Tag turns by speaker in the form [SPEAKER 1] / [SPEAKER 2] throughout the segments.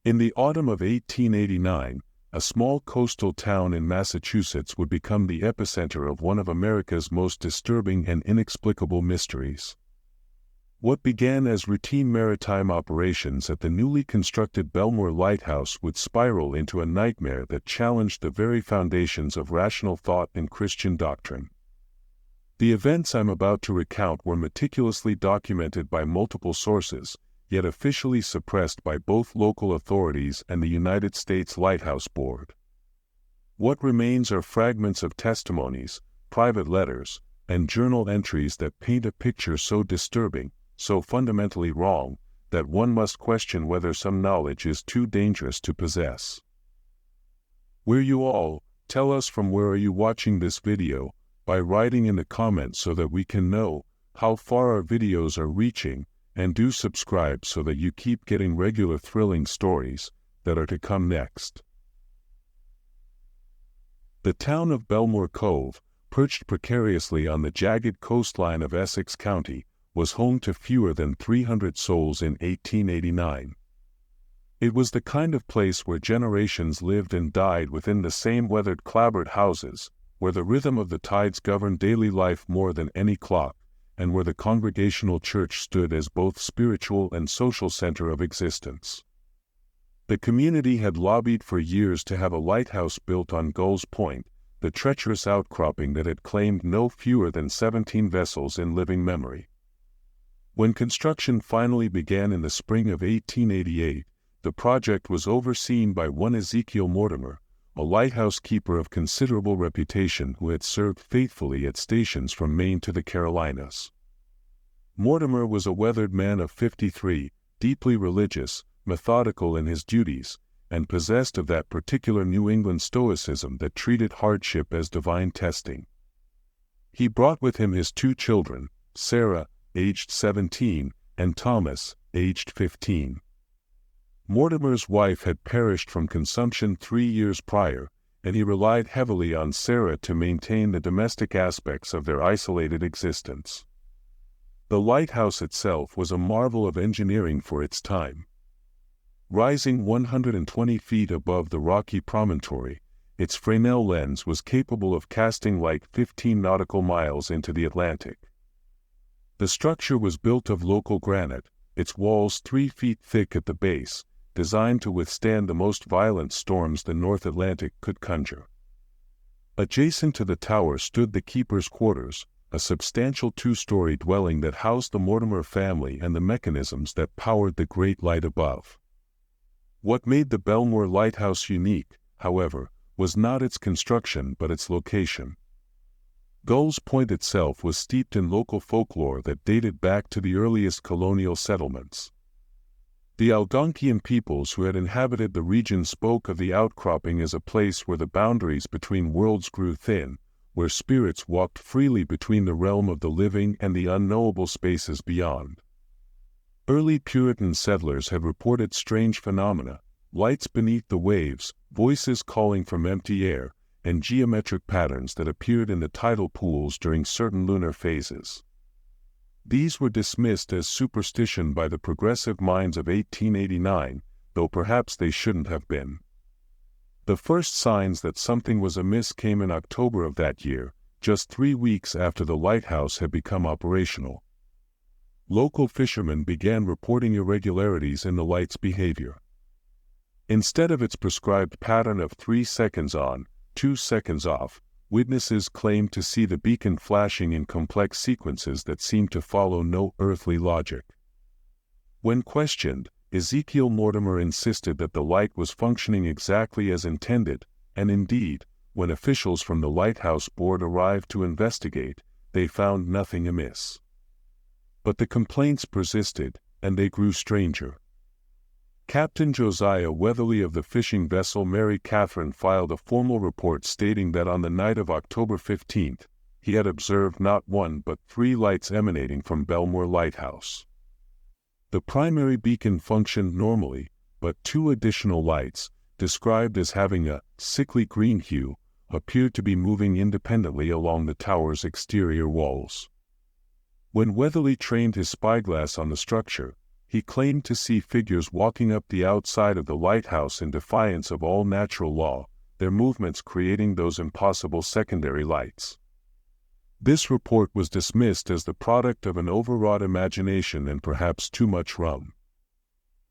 [SPEAKER 1] In the autumn of 1889, a small coastal town in Massachusetts would become the epicenter of one of America's most disturbing and inexplicable mysteries. What began as routine maritime operations at the newly constructed Bellmoor Lighthouse would spiral into a nightmare that challenged the very foundations of rational thought and Christian doctrine. The events I'm about to recount were meticulously documented by multiple sources, yet officially suppressed by both local authorities and the United States Lighthouse Board. What remains are fragments of testimonies, private letters, and journal entries that paint a picture so disturbing, so fundamentally wrong, that one must question whether some knowledge is too dangerous to possess. Will you all tell us from where are you watching this video, by writing in the comments so that we can know how far our videos are reaching, and do subscribe so that you keep getting regular thrilling stories that are to come next. The town of Bellmoor Cove, perched precariously on the jagged coastline of Essex County, was home to fewer than 300 souls in 1889. It was the kind of place where generations lived and died within the same weathered clapboard houses, where the rhythm of the tides governed daily life more than any clock, and where the Congregational Church stood as both spiritual and social center of existence. The community had lobbied for years to have a lighthouse built on Gull's Point, the treacherous outcropping that had claimed no fewer than 17 vessels in living memory. When construction finally began in the spring of 1888, the project was overseen by one Ezekiel Mortimer, a lighthouse keeper of considerable reputation who had served faithfully at stations from Maine to the Carolinas. Mortimer was a weathered man of 53, deeply religious, methodical in his duties, and possessed of that particular New England stoicism that treated hardship as divine testing. He brought with him his 2 children, Sarah, aged 17, and Thomas, aged 15. Mortimer's wife had perished from consumption 3 years prior, and he relied heavily on Sarah to maintain the domestic aspects of their isolated existence. The lighthouse itself was a marvel of engineering for its time. Rising 120 feet above the rocky promontory, its Fresnel lens was capable of casting light 15 nautical miles into the Atlantic. The structure was built of local granite, its walls 3 feet thick at the base, designed to withstand the most violent storms the North Atlantic could conjure. Adjacent to the tower stood the keeper's quarters, a substantial 2-story dwelling that housed the Mortimer family and the mechanisms that powered the great light above. What made the Bellmoor Lighthouse unique, however, was not its construction but its location. Gull's Point itself was steeped in local folklore that dated back to the earliest colonial settlements. The Algonquian peoples who had inhabited the region spoke of the outcropping as a place where the boundaries between worlds grew thin, where spirits walked freely between the realm of the living and the unknowable spaces beyond. Early Puritan settlers had reported strange phenomena, lights beneath the waves, voices calling from empty air, and geometric patterns that appeared in the tidal pools during certain lunar phases. These were dismissed as superstition by the progressive minds of 1889, though perhaps they shouldn't have been. The first signs that something was amiss came in October of that year, just 3 weeks after the lighthouse had become operational. Local fishermen began reporting irregularities in the light's behavior. Instead of its prescribed pattern of 3 seconds on, 2 seconds off, witnesses claimed to see the beacon flashing in complex sequences that seemed to follow no earthly logic. When questioned, Ezekiel Mortimer insisted that the light was functioning exactly as intended, and indeed, when officials from the Lighthouse Board arrived to investigate, they found nothing amiss. But the complaints persisted, and they grew stranger. Captain Josiah Weatherly of the fishing vessel Mary Catherine filed a formal report stating that on the night of October 15th, he had observed not 1 but 3 lights emanating from Bellmoor Lighthouse. The primary beacon functioned normally, but 2 additional lights, described as having a sickly green hue, appeared to be moving independently along the tower's exterior walls. When Weatherly trained his spyglass on the structure, he claimed to see figures walking up the outside of the lighthouse in defiance of all natural law, their movements creating those impossible secondary lights. This report was dismissed as the product of an overwrought imagination and perhaps too much rum.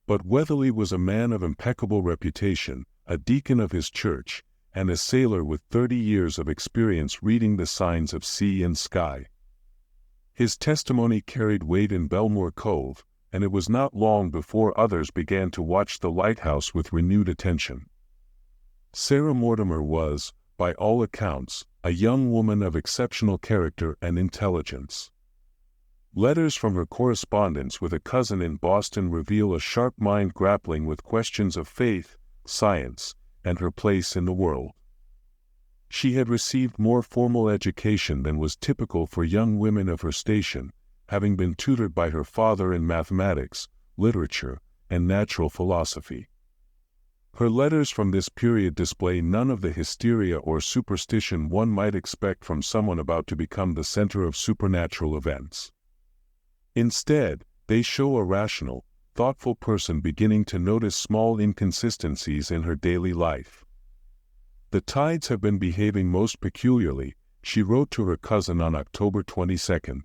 [SPEAKER 1] But Weatherly was a man of impeccable reputation, a deacon of his church, and a sailor with 30 years of experience reading the signs of sea and sky. His testimony carried weight in Bellmoor Cove, and it was not long before others began to watch the lighthouse with renewed attention. Sarah Mortimer was, by all accounts, a young woman of exceptional character and intelligence. Letters from her correspondence with a cousin in Boston reveal a sharp mind grappling with questions of faith, science, and her place in the world. She had received more formal education than was typical for young women of her station, having been tutored by her father in mathematics, literature, and natural philosophy. Her letters from this period display none of the hysteria or superstition one might expect from someone about to become the center of supernatural events. Instead, they show a rational, thoughtful person beginning to notice small inconsistencies in her daily life. "The tides have been behaving most peculiarly," she wrote to her cousin on October 22.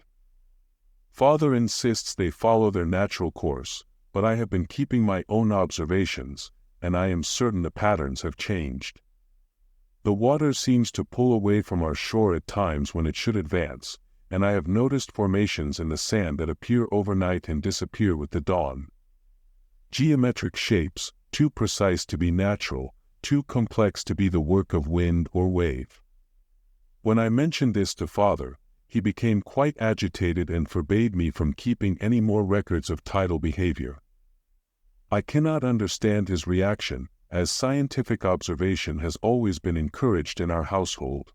[SPEAKER 1] "Father insists they follow their natural course, but I have been keeping my own observations, and I am certain the patterns have changed. The water seems to pull away from our shore at times when it should advance, and I have noticed formations in the sand that appear overnight and disappear with the dawn. Geometric shapes, too precise to be natural, too complex to be the work of wind or wave." When I mentioned this to Father, he became quite agitated and forbade me from keeping any more records of tidal behavior. I cannot understand his reaction, as scientific observation has always been encouraged in our household.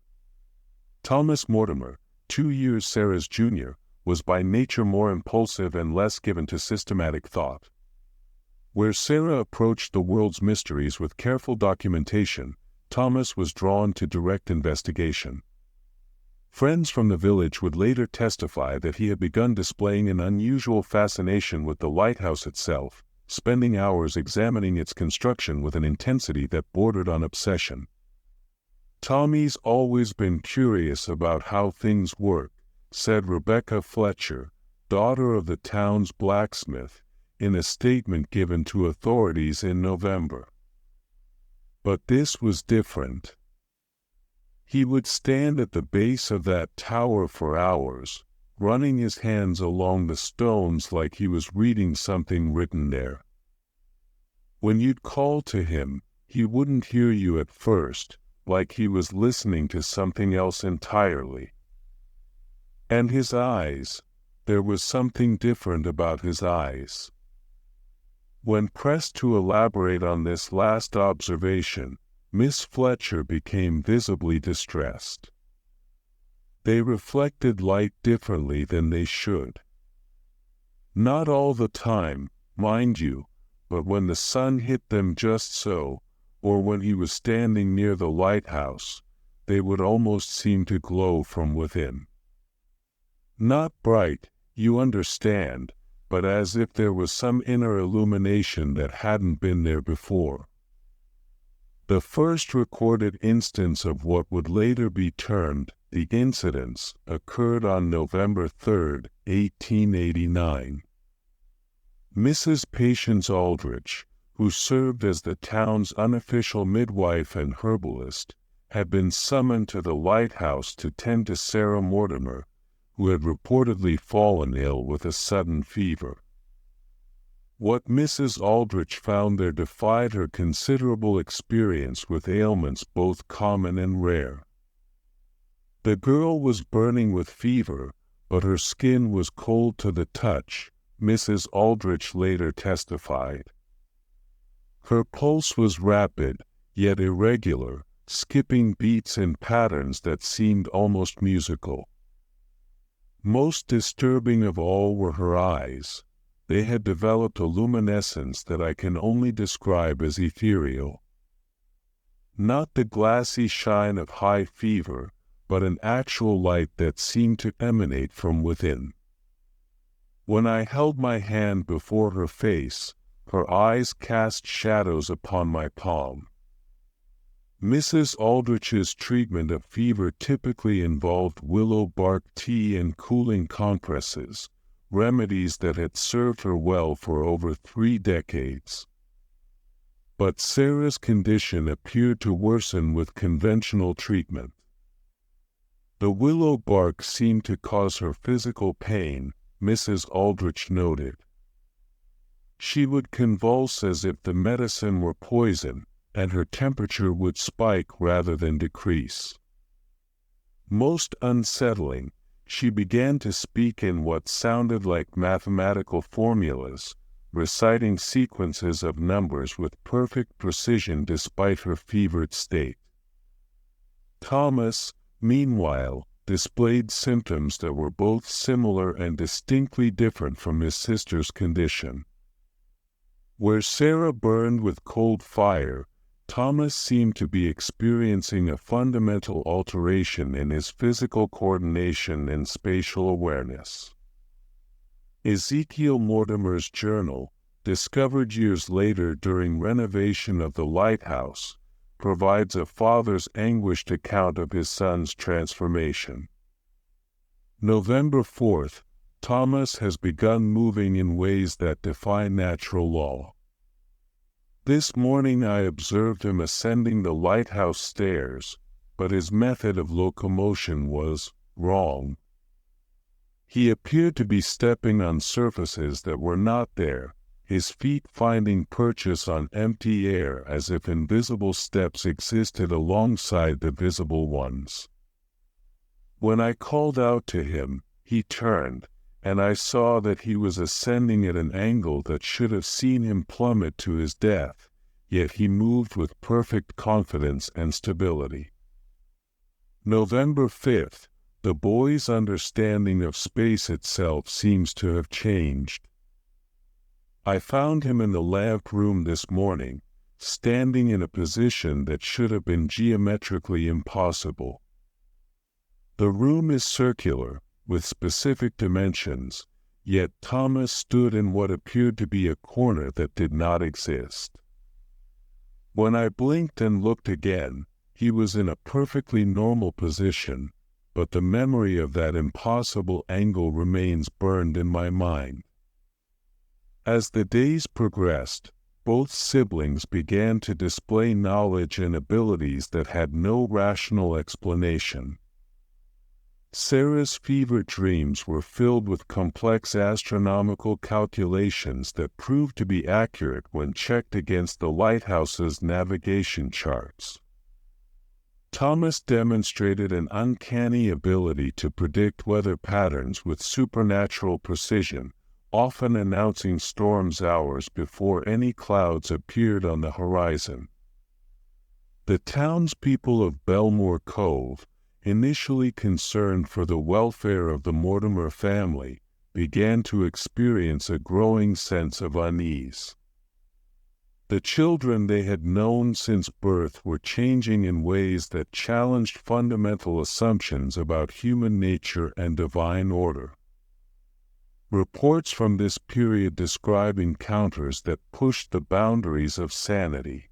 [SPEAKER 1] Thomas Mortimer, 2 years Sarah's junior, was by nature more impulsive and less given to systematic thought. Where Sarah approached the world's mysteries with careful documentation, Thomas was drawn to direct investigation. Friends from the village would later testify that he had begun displaying an unusual fascination with the lighthouse itself, spending hours examining its construction with an intensity that bordered on obsession. "Tommy's always been curious about how things work," said Rebecca Fletcher, daughter of the town's blacksmith, in a statement given to authorities in November. But this was different. He would stand at the base of that tower for hours, running his hands along the stones like he was reading something written there. When you'd call to him, he wouldn't hear you at first, like he was listening to something else entirely. And his eyes, there was something different about his eyes. When pressed to elaborate on this last observation, Miss Fletcher became visibly distressed. They reflected light differently than they should. Not all the time, mind you, but when the sun hit them just so, or when he was standing near the lighthouse, they would almost seem to glow from within. Not bright, you understand, but as if there was some inner illumination that hadn't been there before. The first recorded instance of what would later be termed the incidents occurred on November 3, 1889. Mrs. Patience Aldrich, who served as the town's unofficial midwife and herbalist, had been summoned to the lighthouse to tend to Sarah Mortimer, who had reportedly fallen ill with a sudden fever. What Mrs. Aldrich found there defied her considerable experience with ailments both common and rare. The girl was burning with fever, but her skin was cold to the touch, Mrs. Aldrich later testified. Her pulse was rapid, yet irregular, skipping beats in patterns that seemed almost musical. Most disturbing of all were her eyes. They had developed a luminescence that I can only describe as ethereal. Not the glassy shine of high fever, but an actual light that seemed to emanate from within. When I held my hand before her face, her eyes cast shadows upon my palm. Mrs. Aldrich's treatment of fever typically involved willow bark tea and cooling compresses, remedies that had served her well for over 3 decades. But Sarah's condition appeared to worsen with conventional treatment. The willow bark seemed to cause her physical pain, Mrs. Aldrich noted. She would convulse as if the medicine were poison, and her temperature would spike rather than decrease. Most unsettling, she began to speak in what sounded like mathematical formulas, reciting sequences of numbers with perfect precision despite her fevered state. Thomas, meanwhile, displayed symptoms that were both similar and distinctly different from his sister's condition. Where Sarah burned with cold fire, Thomas seemed to be experiencing a fundamental alteration in his physical coordination and spatial awareness. Ezekiel Mortimer's journal, discovered years later during renovation of the lighthouse, provides a father's anguished account of his son's transformation. November 4th, Thomas has begun moving in ways that defy natural law. This morning I observed him ascending the lighthouse stairs, but his method of locomotion was wrong. He appeared to be stepping on surfaces that were not there, his feet finding purchase on empty air as if invisible steps existed alongside the visible ones. When I called out to him, he turned, and I saw that he was ascending at an angle that should have seen him plummet to his death, yet he moved with perfect confidence and stability. November 5th, the boy's understanding of space itself seems to have changed. I found him in the lab room this morning, standing in a position that should have been geometrically impossible. The room is circular, with specific dimensions, yet Thomas stood in what appeared to be a corner that did not exist. When I blinked and looked again, he was in a perfectly normal position, but the memory of that impossible angle remains burned in my mind. As the days progressed, both siblings began to display knowledge and abilities that had no rational explanation. Sarah's fever dreams were filled with complex astronomical calculations that proved to be accurate when checked against the lighthouse's navigation charts. Thomas demonstrated an uncanny ability to predict weather patterns with supernatural precision, often announcing storms hours before any clouds appeared on the horizon. The townspeople of Bellmoor Cove, initially concerned for the welfare of the Mortimer family, began to experience a growing sense of unease. The children they had known since birth were changing in ways that challenged fundamental assumptions about human nature and divine order. Reports from this period describe encounters that pushed the boundaries of sanity.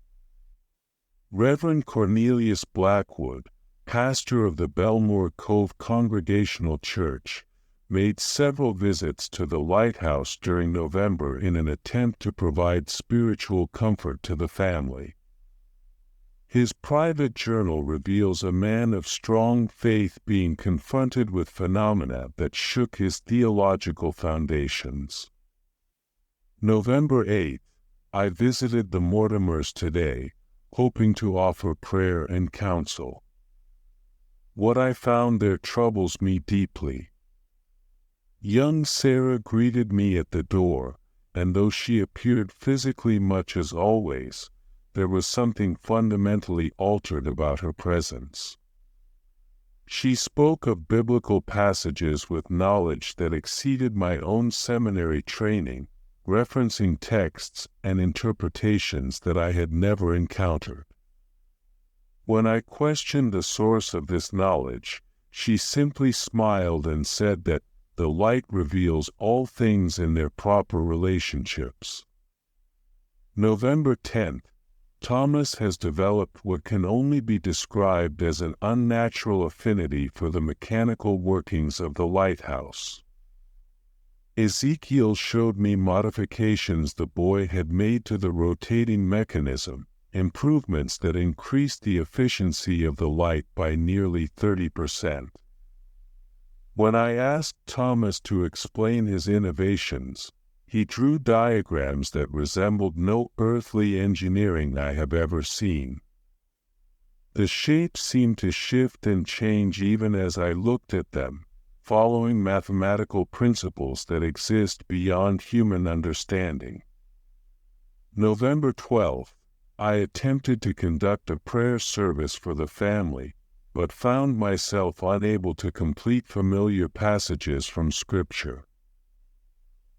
[SPEAKER 1] Reverend Cornelius Blackwood, pastor of the Bellmoor Cove Congregational Church, made several visits to the lighthouse during November in an attempt to provide spiritual comfort to the family. His private journal reveals a man of strong faith being confronted with phenomena that shook his theological foundations. November 8th, I visited the Mortimers today, hoping to offer prayer and counsel. What I found there troubles me deeply. Young Sarah greeted me at the door, and though she appeared physically much as always, there was something fundamentally altered about her presence. She spoke of biblical passages with knowledge that exceeded my own seminary training, referencing texts and interpretations that I had never encountered. When I questioned the source of this knowledge, she simply smiled and said that the light reveals all things in their proper relationships. November 10th. Thomas has developed what can only be described as an unnatural affinity for the mechanical workings of the lighthouse. Ezekiel showed me modifications the boy had made to the rotating mechanism, improvements that increased the efficiency of the light by nearly 30%. When I asked Thomas to explain his innovations, he drew diagrams that resembled no earthly engineering I have ever seen. The shapes seemed to shift and change even as I looked at them, following mathematical principles that exist beyond human understanding. November 12th, I attempted to conduct a prayer service for the family, but found myself unable to complete familiar passages from Scripture.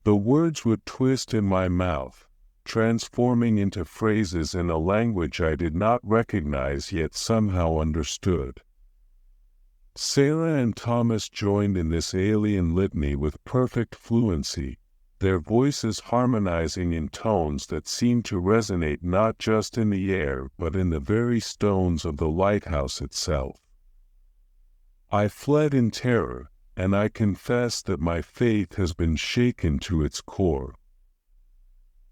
[SPEAKER 1] The words would twist in my mouth, transforming into phrases in a language I did not recognize yet somehow understood. Sarah and Thomas joined in this alien litany with perfect fluency, their voices harmonizing in tones that seemed to resonate not just in the air but in the very stones of the lighthouse itself. I fled in terror, and I confess that my faith has been shaken to its core.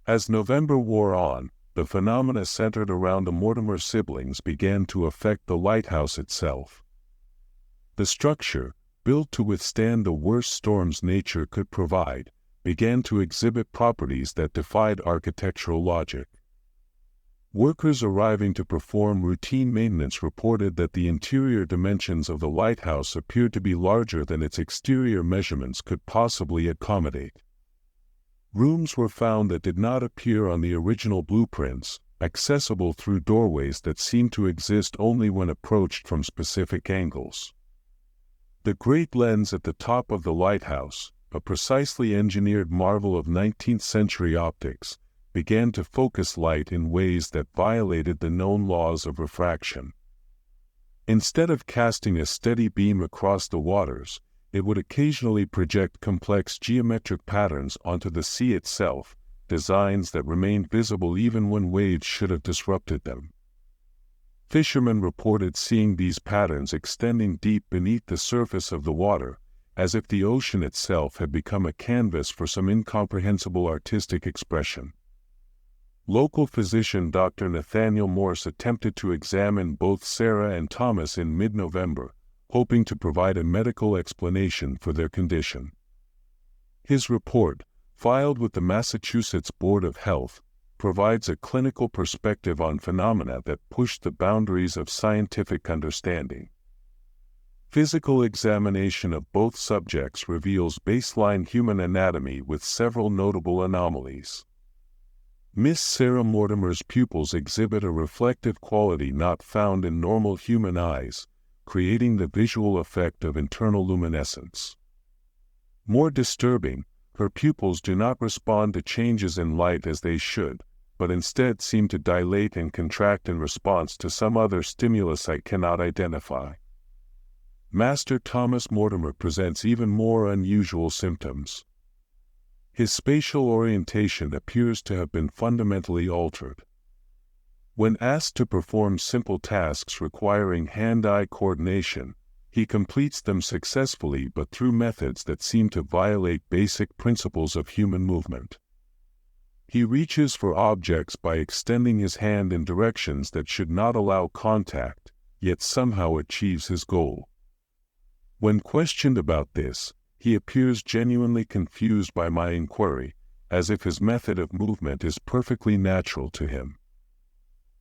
[SPEAKER 1] As November wore on, the phenomena centered around the Mortimer siblings began to affect the lighthouse itself. The structure, built to withstand the worst storms nature could provide, began to exhibit properties that defied architectural logic. Workers arriving to perform routine maintenance reported that the interior dimensions of the lighthouse appeared to be larger than its exterior measurements could possibly accommodate. Rooms were found that did not appear on the original blueprints, accessible through doorways that seemed to exist only when approached from specific angles. The great lens at the top of the lighthouse, a precisely engineered marvel of 19th-century optics, began to focus light in ways that violated the known laws of refraction. Instead of casting a steady beam across the waters, it would occasionally project complex geometric patterns onto the sea itself, designs that remained visible even when waves should have disrupted them. Fishermen reported seeing these patterns extending deep beneath the surface of the water, as if the ocean itself had become a canvas for some incomprehensible artistic expression. Local physician Dr. Nathaniel Morse attempted to examine both Sarah and Thomas in mid-November, hoping to provide a medical explanation for their condition. His report, filed with the Massachusetts Board of Health, provides a clinical perspective on phenomena that push the boundaries of scientific understanding. Physical examination of both subjects reveals baseline human anatomy with several notable anomalies. Miss Sarah Mortimer's pupils exhibit a reflective quality not found in normal human eyes, creating the visual effect of internal luminescence. More disturbing, her pupils do not respond to changes in light as they should, but instead seem to dilate and contract in response to some other stimulus I cannot identify. Master Thomas Mortimer presents even more unusual symptoms. His spatial orientation appears to have been fundamentally altered. When asked to perform simple tasks requiring hand-eye coordination, he completes them successfully but through methods that seem to violate basic principles of human movement. He reaches for objects by extending his hand in directions that should not allow contact, yet somehow achieves his goal. When questioned about this, he appears genuinely confused by my inquiry, as if his method of movement is perfectly natural to him.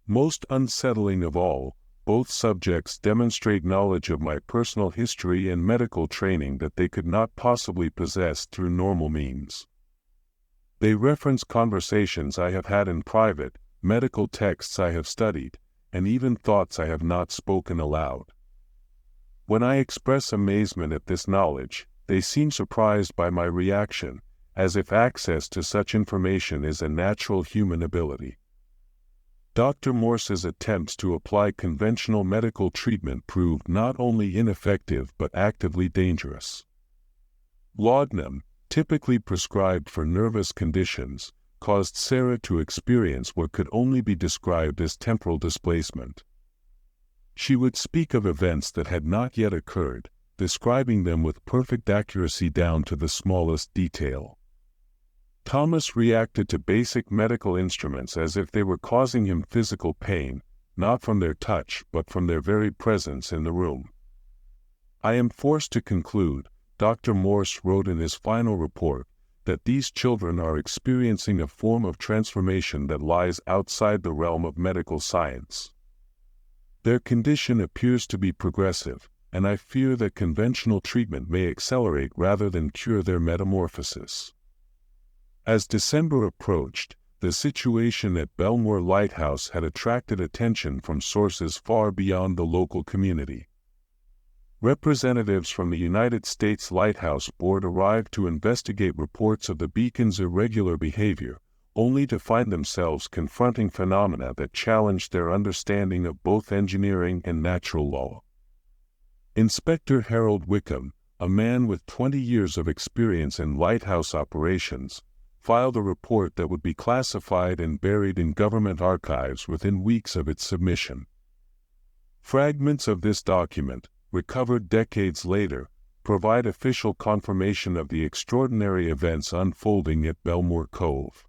[SPEAKER 1] Most unsettling of all, both subjects demonstrate knowledge of my personal history and medical training that they could not possibly possess through normal means. They reference conversations I have had in private, medical texts I have studied, and even thoughts I have not spoken aloud. When I express amazement at this knowledge, they seem surprised by my reaction, as if access to such information is a natural human ability. Dr. Morse's attempts to apply conventional medical treatment proved not only ineffective but actively dangerous. Laudanum, typically prescribed for nervous conditions, caused Sarah to experience what could only be described as temporal displacement. She would speak of events that had not yet occurred, describing them with perfect accuracy down to the smallest detail. Thomas reacted to basic medical instruments as if they were causing him physical pain, not from their touch but from their very presence in the room. "I am forced to conclude," Dr. Morse wrote in his final report, "that these children are experiencing a form of transformation that lies outside the realm of medical science. Their condition appears to be progressive, and I fear that conventional treatment may accelerate rather than cure their metamorphosis." As December approached, the situation at Bellmoor Lighthouse had attracted attention from sources far beyond the local community. Representatives from the United States Lighthouse Board arrived to investigate reports of the beacon's irregular behavior, only to find themselves confronting phenomena that challenged their understanding of both engineering and natural law. Inspector Harold Wickham, a man with 20 years of experience in lighthouse operations, filed a report that would be classified and buried in government archives within weeks of its submission. Fragments of this document, recovered decades later, provide official confirmation of the extraordinary events unfolding at Bellmoor Cove.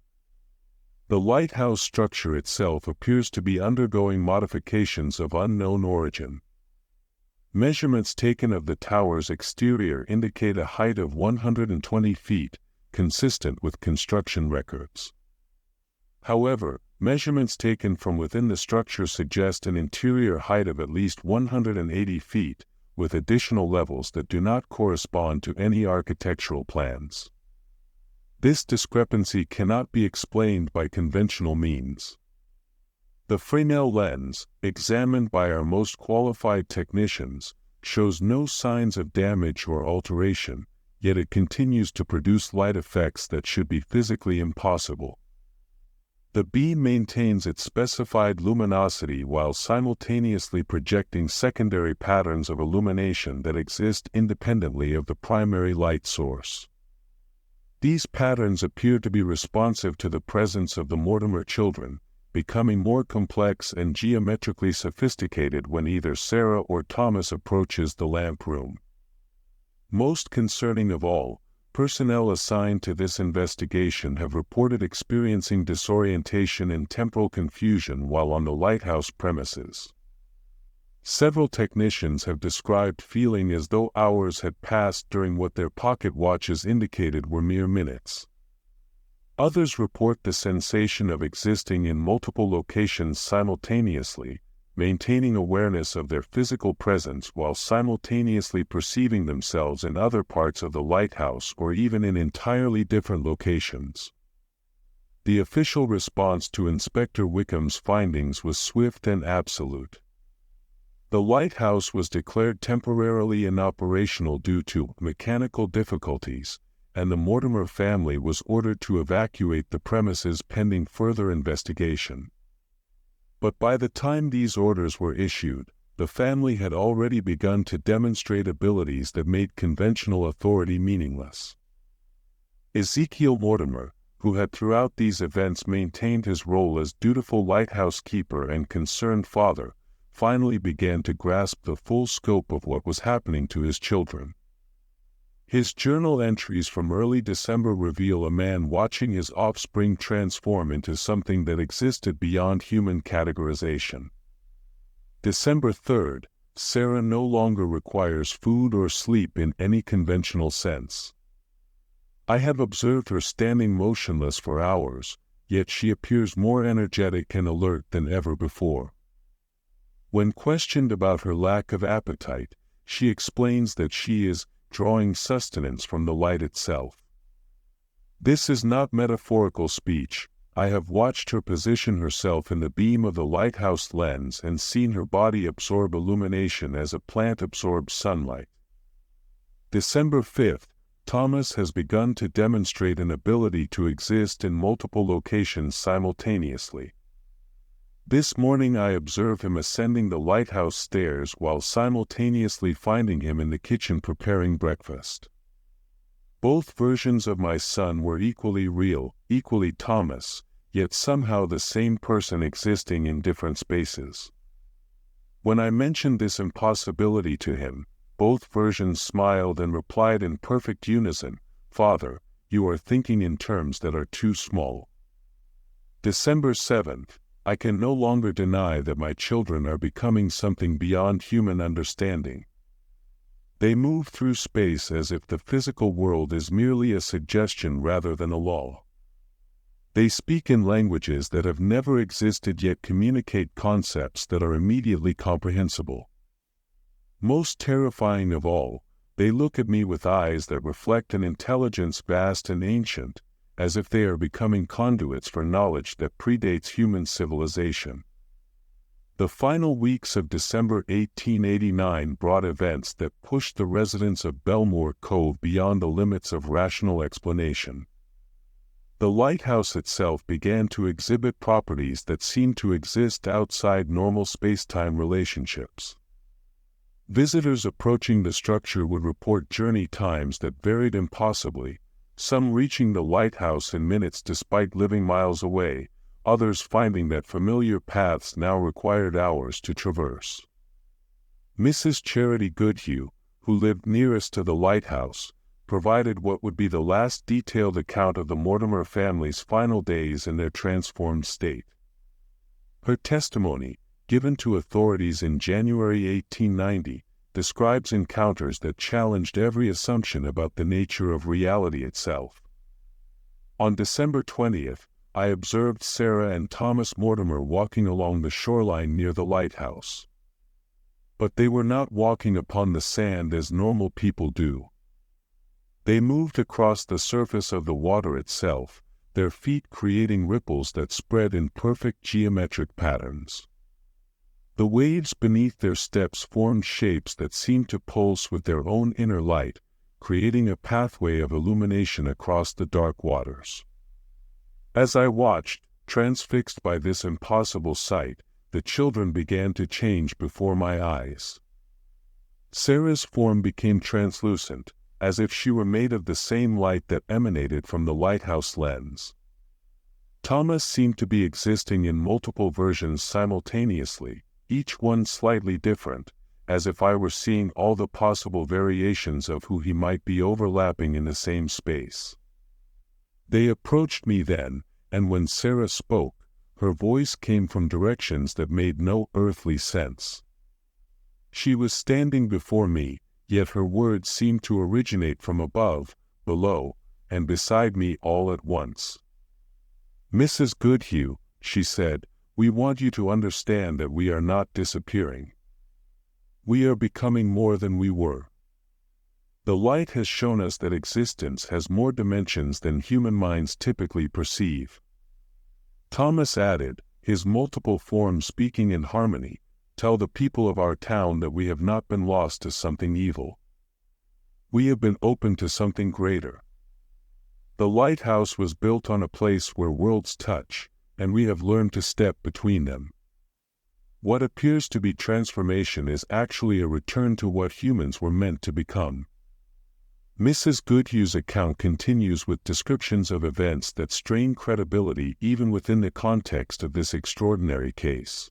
[SPEAKER 1] The lighthouse structure itself appears to be undergoing modifications of unknown origin. Measurements taken of the tower's exterior indicate a height of 120 feet, consistent with construction records. However, measurements taken from within the structure suggest an interior height of at least 180 feet, with additional levels that do not correspond to any architectural plans. This discrepancy cannot be explained by conventional means. The Fresnel lens, examined by our most qualified technicians, shows no signs of damage or alteration, yet it continues to produce light effects that should be physically impossible. The beam maintains its specified luminosity while simultaneously projecting secondary patterns of illumination that exist independently of the primary light source. These patterns appear to be responsive to the presence of the Mortimer children, becoming more complex and geometrically sophisticated when either Sarah or Thomas approaches the lamp room. Most concerning of all, personnel assigned to this investigation have reported experiencing disorientation and temporal confusion while on the lighthouse premises. Several technicians have described feeling as though hours had passed during what their pocket watches indicated were mere minutes. Others report the sensation of existing in multiple locations simultaneously, maintaining awareness of their physical presence while simultaneously perceiving themselves in other parts of the lighthouse or even in entirely different locations. The official response to Inspector Wickham's findings was swift and absolute. The lighthouse was declared temporarily inoperational due to mechanical difficulties, and the Mortimer family was ordered to evacuate the premises pending further investigation. But by the time these orders were issued, the family had already begun to demonstrate abilities that made conventional authority meaningless. Ezekiel Mortimer, who had throughout these events maintained his role as dutiful lighthouse keeper and concerned father, finally began to grasp the full scope of what was happening to his children. His journal entries from early December reveal a man watching his offspring transform into something that existed beyond human categorization. December 3rd, Sarah no longer requires food or sleep in any conventional sense. I have observed her standing motionless for hours, yet she appears more energetic and alert than ever before. When questioned about her lack of appetite, she explains that she is drawing sustenance from the light itself. This is not metaphorical speech. I have watched her position herself in the beam of the lighthouse lens and seen her body absorb illumination as a plant absorbs sunlight. December 5th, Thomas has begun to demonstrate an ability to exist in multiple locations simultaneously. This morning I observe him ascending the lighthouse stairs while simultaneously finding him in the kitchen preparing breakfast. Both versions of my son were equally real, equally Thomas, yet somehow the same person existing in different spaces. When I mentioned this impossibility to him, both versions smiled and replied in perfect unison, "Father, you are thinking in terms that are too small." December 7th, I can no longer deny that my children are becoming something beyond human understanding. They move through space as if the physical world is merely a suggestion rather than a law. They speak in languages that have never existed yet communicate concepts that are immediately comprehensible. Most terrifying of all, they look at me with eyes that reflect an intelligence vast and ancient, as if they are becoming conduits for knowledge that predates human civilization. The final weeks of December 1889 brought events that pushed the residents of Bellmoor Cove beyond the limits of rational explanation. The lighthouse itself began to exhibit properties that seemed to exist outside normal space-time relationships. Visitors approaching the structure would report journey times that varied impossibly, some reaching the lighthouse in minutes despite living miles away, others finding that familiar paths now required hours to traverse. Mrs. Charity Goodhue, who lived nearest to the lighthouse, provided what would be the last detailed account of the Mortimer family's final days in their transformed state. Her testimony, given to authorities in January 1890, describes encounters that challenged every assumption about the nature of reality itself. On December 20th, I observed Sarah and Thomas Mortimer walking along the shoreline near the lighthouse. But they were not walking upon the sand as normal people do. They moved across the surface of the water itself, their feet creating ripples that spread in perfect geometric patterns. The waves beneath their steps formed shapes that seemed to pulse with their own inner light, creating a pathway of illumination across the dark waters. As I watched, transfixed by this impossible sight, the children began to change before my eyes. Sarah's form became translucent, as if she were made of the same light that emanated from the lighthouse lens. Thomas seemed to be existing in multiple versions simultaneously, each one slightly different, as if I were seeing all the possible variations of who he might be overlapping in the same space. They approached me then, and when Sarah spoke, her voice came from directions that made no earthly sense. She was standing before me, yet her words seemed to originate from above, below, and beside me all at once. "Mrs. Goodhue," she said, "we want you to understand that we are not disappearing. We are becoming more than we were. The light has shown us that existence has more dimensions than human minds typically perceive." Thomas added, his multiple forms speaking in harmony, "Tell the people of our town that we have not been lost to something evil. We have been open to something greater. The lighthouse was built on a place where worlds touch, and we have learned to step between them. What appears to be transformation is actually a return to what humans were meant to become." Mrs. Goodhue's account continues with descriptions of events that strain credibility even within the context of this extraordinary case.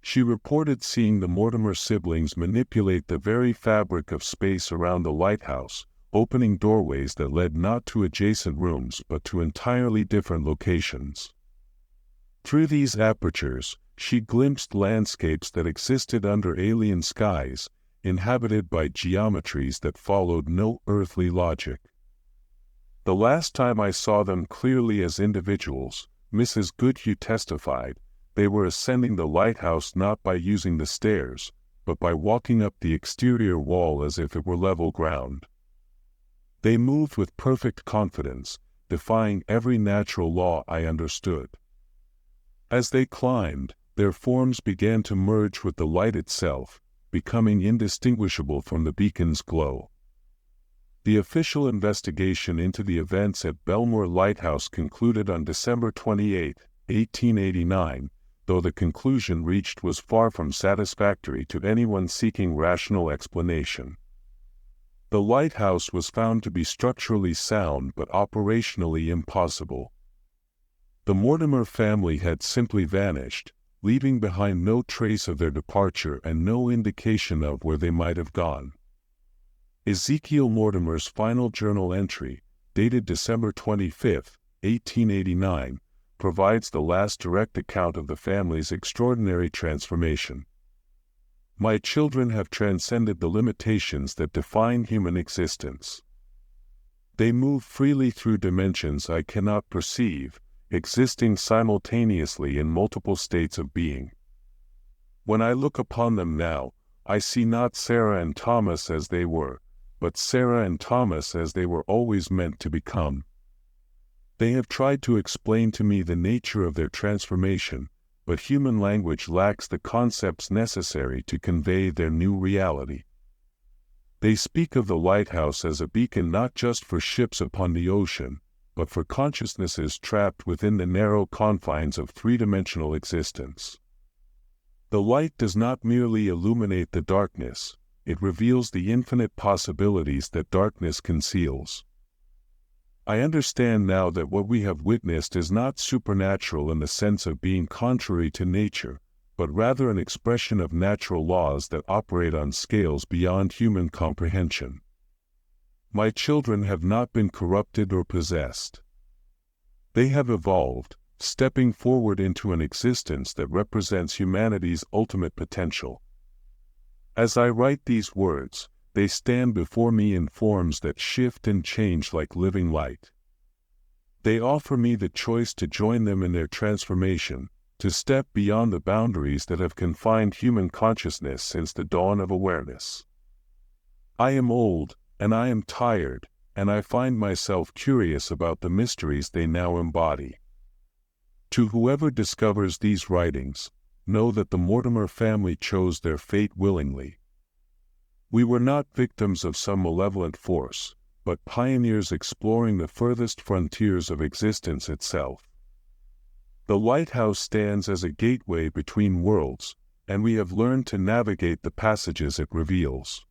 [SPEAKER 1] She reported seeing the Mortimer siblings manipulate the very fabric of space around the lighthouse, opening doorways that led not to adjacent rooms but to entirely different locations. Through these apertures, she glimpsed landscapes that existed under alien skies, inhabited by geometries that followed no earthly logic. "The last time I saw them clearly as individuals," Mrs. Goodhue testified, "they were ascending the lighthouse not by using the stairs, but by walking up the exterior wall as if it were level ground. They moved with perfect confidence, defying every natural law I understood. As they climbed, their forms began to merge with the light itself, becoming indistinguishable from the beacon's glow." The official investigation into the events at Bellmoor Lighthouse concluded on December 28, 1889, though the conclusion reached was far from satisfactory to anyone seeking rational explanation. The lighthouse was found to be structurally sound but operationally impossible. The Mortimer family had simply vanished, leaving behind no trace of their departure and no indication of where they might have gone. Ezekiel Mortimer's final journal entry, dated December 25, 1889, provides the last direct account of the family's extraordinary transformation. My children have transcended the limitations that define human existence. They move freely through dimensions I cannot perceive, existing simultaneously in multiple states of being. When I look upon them now, I see not Sarah and Thomas as they were, but Sarah and Thomas as they were always meant to become. They have tried to explain to me the nature of their transformation, but human language lacks the concepts necessary to convey their new reality. They speak of the lighthouse as a beacon not just for ships upon the ocean, but for consciousnesses trapped within the narrow confines of three-dimensional existence. The light does not merely illuminate the darkness, it reveals the infinite possibilities that darkness conceals. I understand now that what we have witnessed is not supernatural in the sense of being contrary to nature, but rather an expression of natural laws that operate on scales beyond human comprehension. My children have not been corrupted or possessed. They have evolved, stepping forward into an existence that represents humanity's ultimate potential. As I write these words, they stand before me in forms that shift and change like living light. They offer me the choice to join them in their transformation, to step beyond the boundaries that have confined human consciousness since the dawn of awareness. I am old, and I am tired, and I find myself curious about the mysteries they now embody. To whoever discovers these writings, know that the Mortimer family chose their fate willingly. We were not victims of some malevolent force, but pioneers exploring the furthest frontiers of existence itself. The lighthouse stands as a gateway between worlds, and we have learned to navigate the passages it reveals.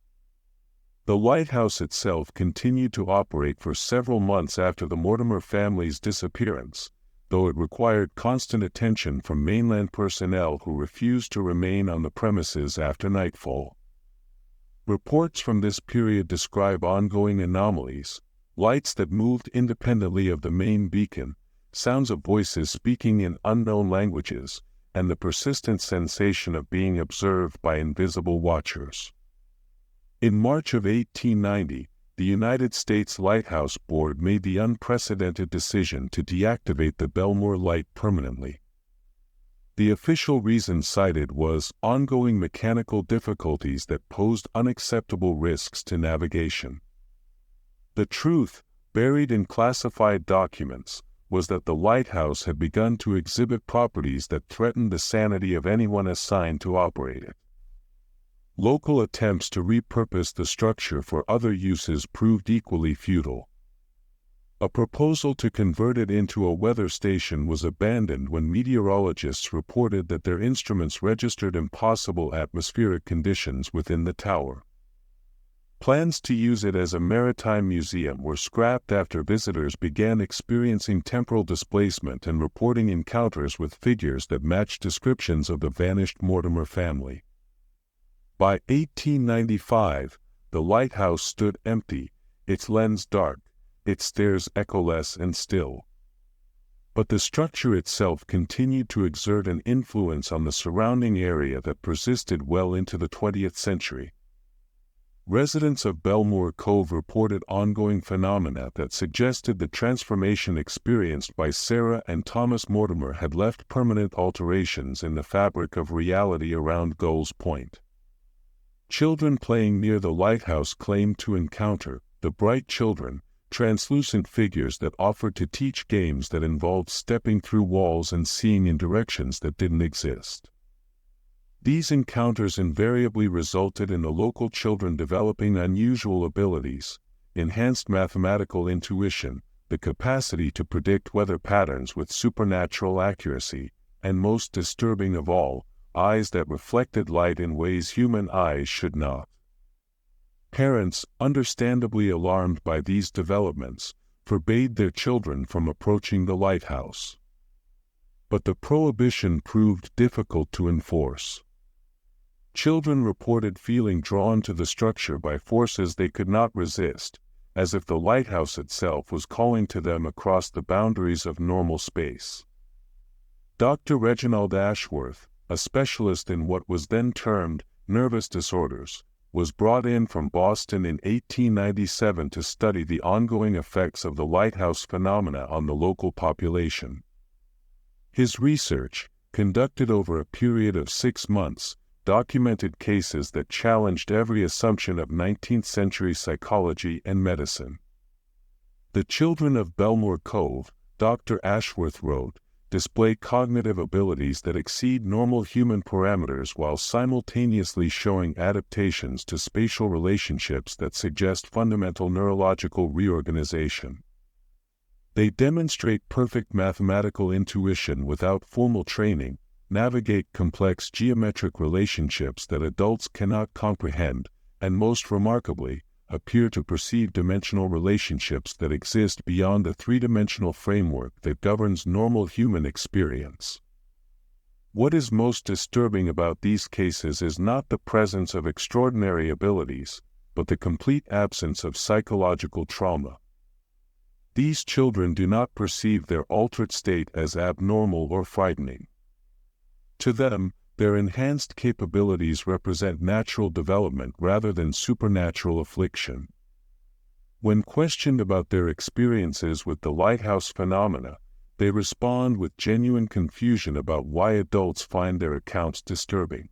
[SPEAKER 1] The lighthouse itself continued to operate for several months after the Mortimer family's disappearance, though it required constant attention from mainland personnel who refused to remain on the premises after nightfall. Reports from this period describe ongoing anomalies, lights that moved independently of the main beacon, sounds of voices speaking in unknown languages, and the persistent sensation of being observed by invisible watchers. In March of 1890, the United States Lighthouse Board made the unprecedented decision to deactivate the Bellmoor Light permanently. The official reason cited was ongoing mechanical difficulties that posed unacceptable risks to navigation. The truth, buried in classified documents, was that the lighthouse had begun to exhibit properties that threatened the sanity of anyone assigned to operate it. Local attempts to repurpose the structure for other uses proved equally futile. A proposal to convert it into a weather station was abandoned when meteorologists reported that their instruments registered impossible atmospheric conditions within the tower. Plans to use it as a maritime museum were scrapped after visitors began experiencing temporal displacement and reporting encounters with figures that matched descriptions of the vanished Mortimer family. By 1895, the lighthouse stood empty, its lens dark, its stairs echoless and still. But the structure itself continued to exert an influence on the surrounding area that persisted well into the 20th century. Residents of Bellmoor Cove reported ongoing phenomena that suggested the transformation experienced by Sarah and Thomas Mortimer had left permanent alterations in the fabric of reality around Gull's Point. Children playing near the lighthouse claimed to encounter, the bright children, translucent figures that offered to teach games that involved stepping through walls and seeing in directions that didn't exist. These encounters invariably resulted in the local children developing unusual abilities, enhanced mathematical intuition, the capacity to predict weather patterns with supernatural accuracy, and most disturbing of all, eyes that reflected light in ways human eyes should not. Parents, understandably alarmed by these developments, forbade their children from approaching the lighthouse. But the prohibition proved difficult to enforce. Children reported feeling drawn to the structure by forces they could not resist, as if the lighthouse itself was calling to them across the boundaries of normal space. Dr. Reginald Ashworth, a specialist in what was then termed nervous disorders, was brought in from Boston in 1897 to study the ongoing effects of the lighthouse phenomena on the local population. His research, conducted over a period of 6 months, documented cases that challenged every assumption of 19th-century psychology and medicine. The children of Bellmoor Cove, Dr. Ashworth wrote, display cognitive abilities that exceed normal human parameters while simultaneously showing adaptations to spatial relationships that suggest fundamental neurological reorganization. They demonstrate perfect mathematical intuition without formal training, navigate complex geometric relationships that adults cannot comprehend, and most remarkably, appear to perceive dimensional relationships that exist beyond the three-dimensional framework that governs normal human experience. What is most disturbing about these cases is not the presence of extraordinary abilities, but the complete absence of psychological trauma. These children do not perceive their altered state as abnormal or frightening. To them, their enhanced capabilities represent natural development rather than supernatural affliction. When questioned about their experiences with the lighthouse phenomena, they respond with genuine confusion about why adults find their accounts disturbing.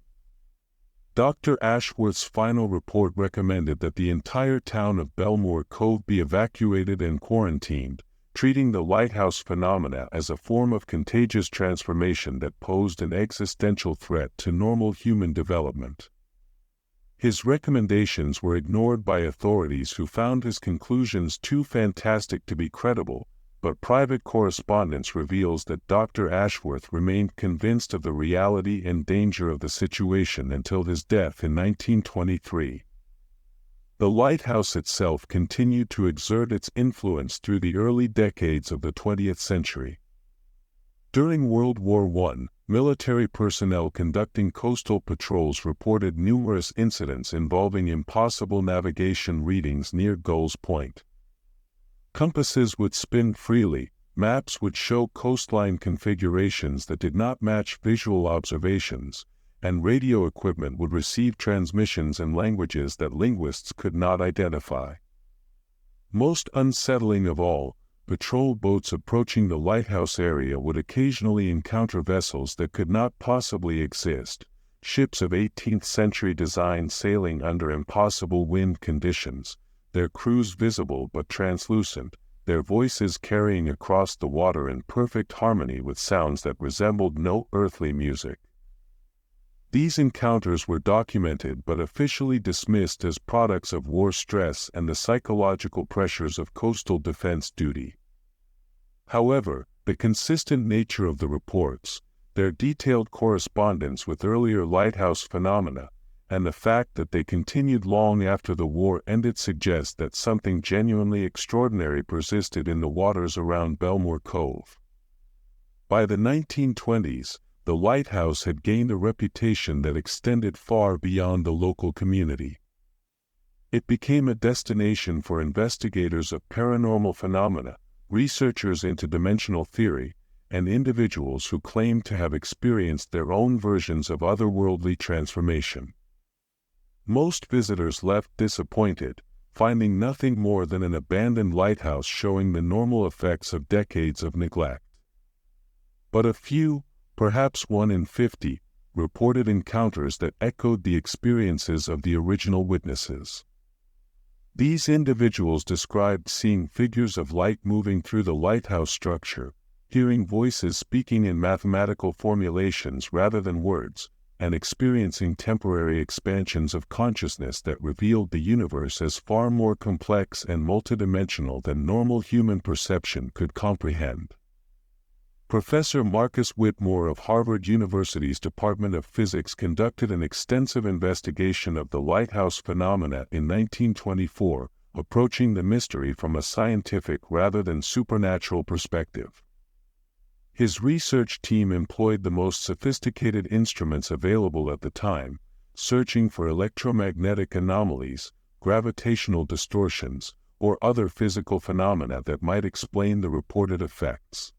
[SPEAKER 1] Dr. Ashworth's final report recommended that the entire town of Bellmoor Cove be evacuated and quarantined, treating the lighthouse phenomena as a form of contagious transformation that posed an existential threat to normal human development. His recommendations were ignored by authorities who found his conclusions too fantastic to be credible, but private correspondence reveals that Dr. Ashworth remained convinced of the reality and danger of the situation until his death in 1923. The lighthouse itself continued to exert its influence through the early decades of the 20th century. During World War I, military personnel conducting coastal patrols reported numerous incidents involving impossible navigation readings near Gull's Point. Compasses would spin freely, maps would show coastline configurations that did not match visual observations, and radio equipment would receive transmissions in languages that linguists could not identify. Most unsettling of all, patrol boats approaching the lighthouse area would occasionally encounter vessels that could not possibly exist, ships of 18th-century design sailing under impossible wind conditions, their crews visible but translucent, their voices carrying across the water in perfect harmony with sounds that resembled no earthly music. These encounters were documented but officially dismissed as products of war stress and the psychological pressures of coastal defense duty. However, the consistent nature of the reports, their detailed correspondence with earlier lighthouse phenomena, and the fact that they continued long after the war ended suggest that something genuinely extraordinary persisted in the waters around Bellmoor Cove. By the 1920s, the lighthouse had gained a reputation that extended far beyond the local community. It became a destination for investigators of paranormal phenomena, researchers into dimensional theory, and individuals who claimed to have experienced their own versions of otherworldly transformation. Most visitors left disappointed, finding nothing more than an abandoned lighthouse showing the normal effects of decades of neglect. But a few, perhaps 1 in 50, reported encounters that echoed the experiences of the original witnesses. These individuals described seeing figures of light moving through the lighthouse structure, hearing voices speaking in mathematical formulations rather than words, and experiencing temporary expansions of consciousness that revealed the universe as far more complex and multidimensional than normal human perception could comprehend. Professor Marcus Whitmore of Harvard University's Department of Physics conducted an extensive investigation of the lighthouse phenomena in 1924, approaching the mystery from a scientific rather than supernatural perspective. His research team employed the most sophisticated instruments available at the time, searching for electromagnetic anomalies, gravitational distortions, or other physical phenomena that might explain the reported effects.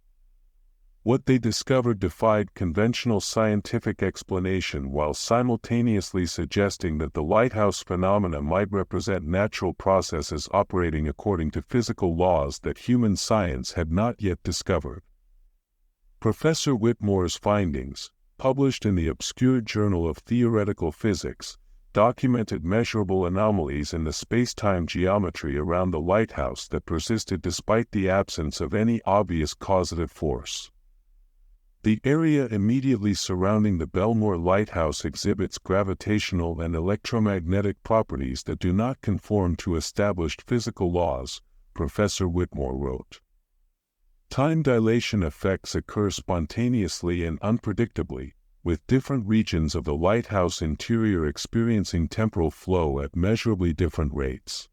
[SPEAKER 1] What they discovered defied conventional scientific explanation while simultaneously suggesting that the lighthouse phenomena might represent natural processes operating according to physical laws that human science had not yet discovered. Professor Whitmore's findings, published in the obscure Journal of Theoretical Physics, documented measurable anomalies in the space-time geometry around the lighthouse that persisted despite the absence of any obvious causative force. The area immediately surrounding the Bellmoor Lighthouse exhibits gravitational and electromagnetic properties that do not conform to established physical laws, Professor Whitmore wrote. Time dilation effects occur spontaneously and unpredictably, with different regions of the lighthouse interior experiencing temporal flow at measurably different rates.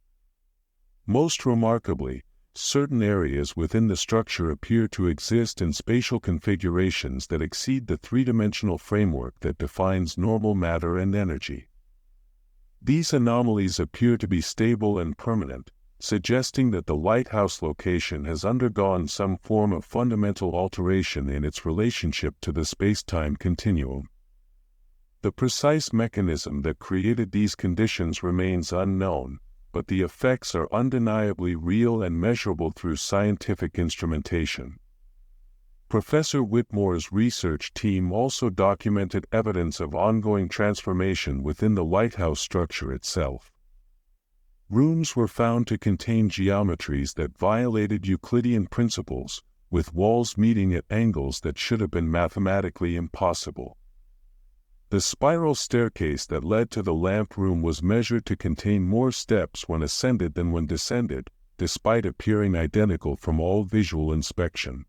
[SPEAKER 1] Most remarkably, certain areas within the structure appear to exist in spatial configurations that exceed the three-dimensional framework that defines normal matter and energy. These anomalies appear to be stable and permanent, suggesting that the lighthouse location has undergone some form of fundamental alteration in its relationship to the space-time continuum. The precise mechanism that created these conditions remains unknown, but the effects are undeniably real and measurable through scientific instrumentation. Professor Whitmore's research team also documented evidence of ongoing transformation within the lighthouse structure itself. Rooms were found to contain geometries that violated Euclidean principles, with walls meeting at angles that should have been mathematically impossible. The spiral staircase that led to the lamp room was measured to contain more steps when ascended than when descended, despite appearing identical from all visual inspection.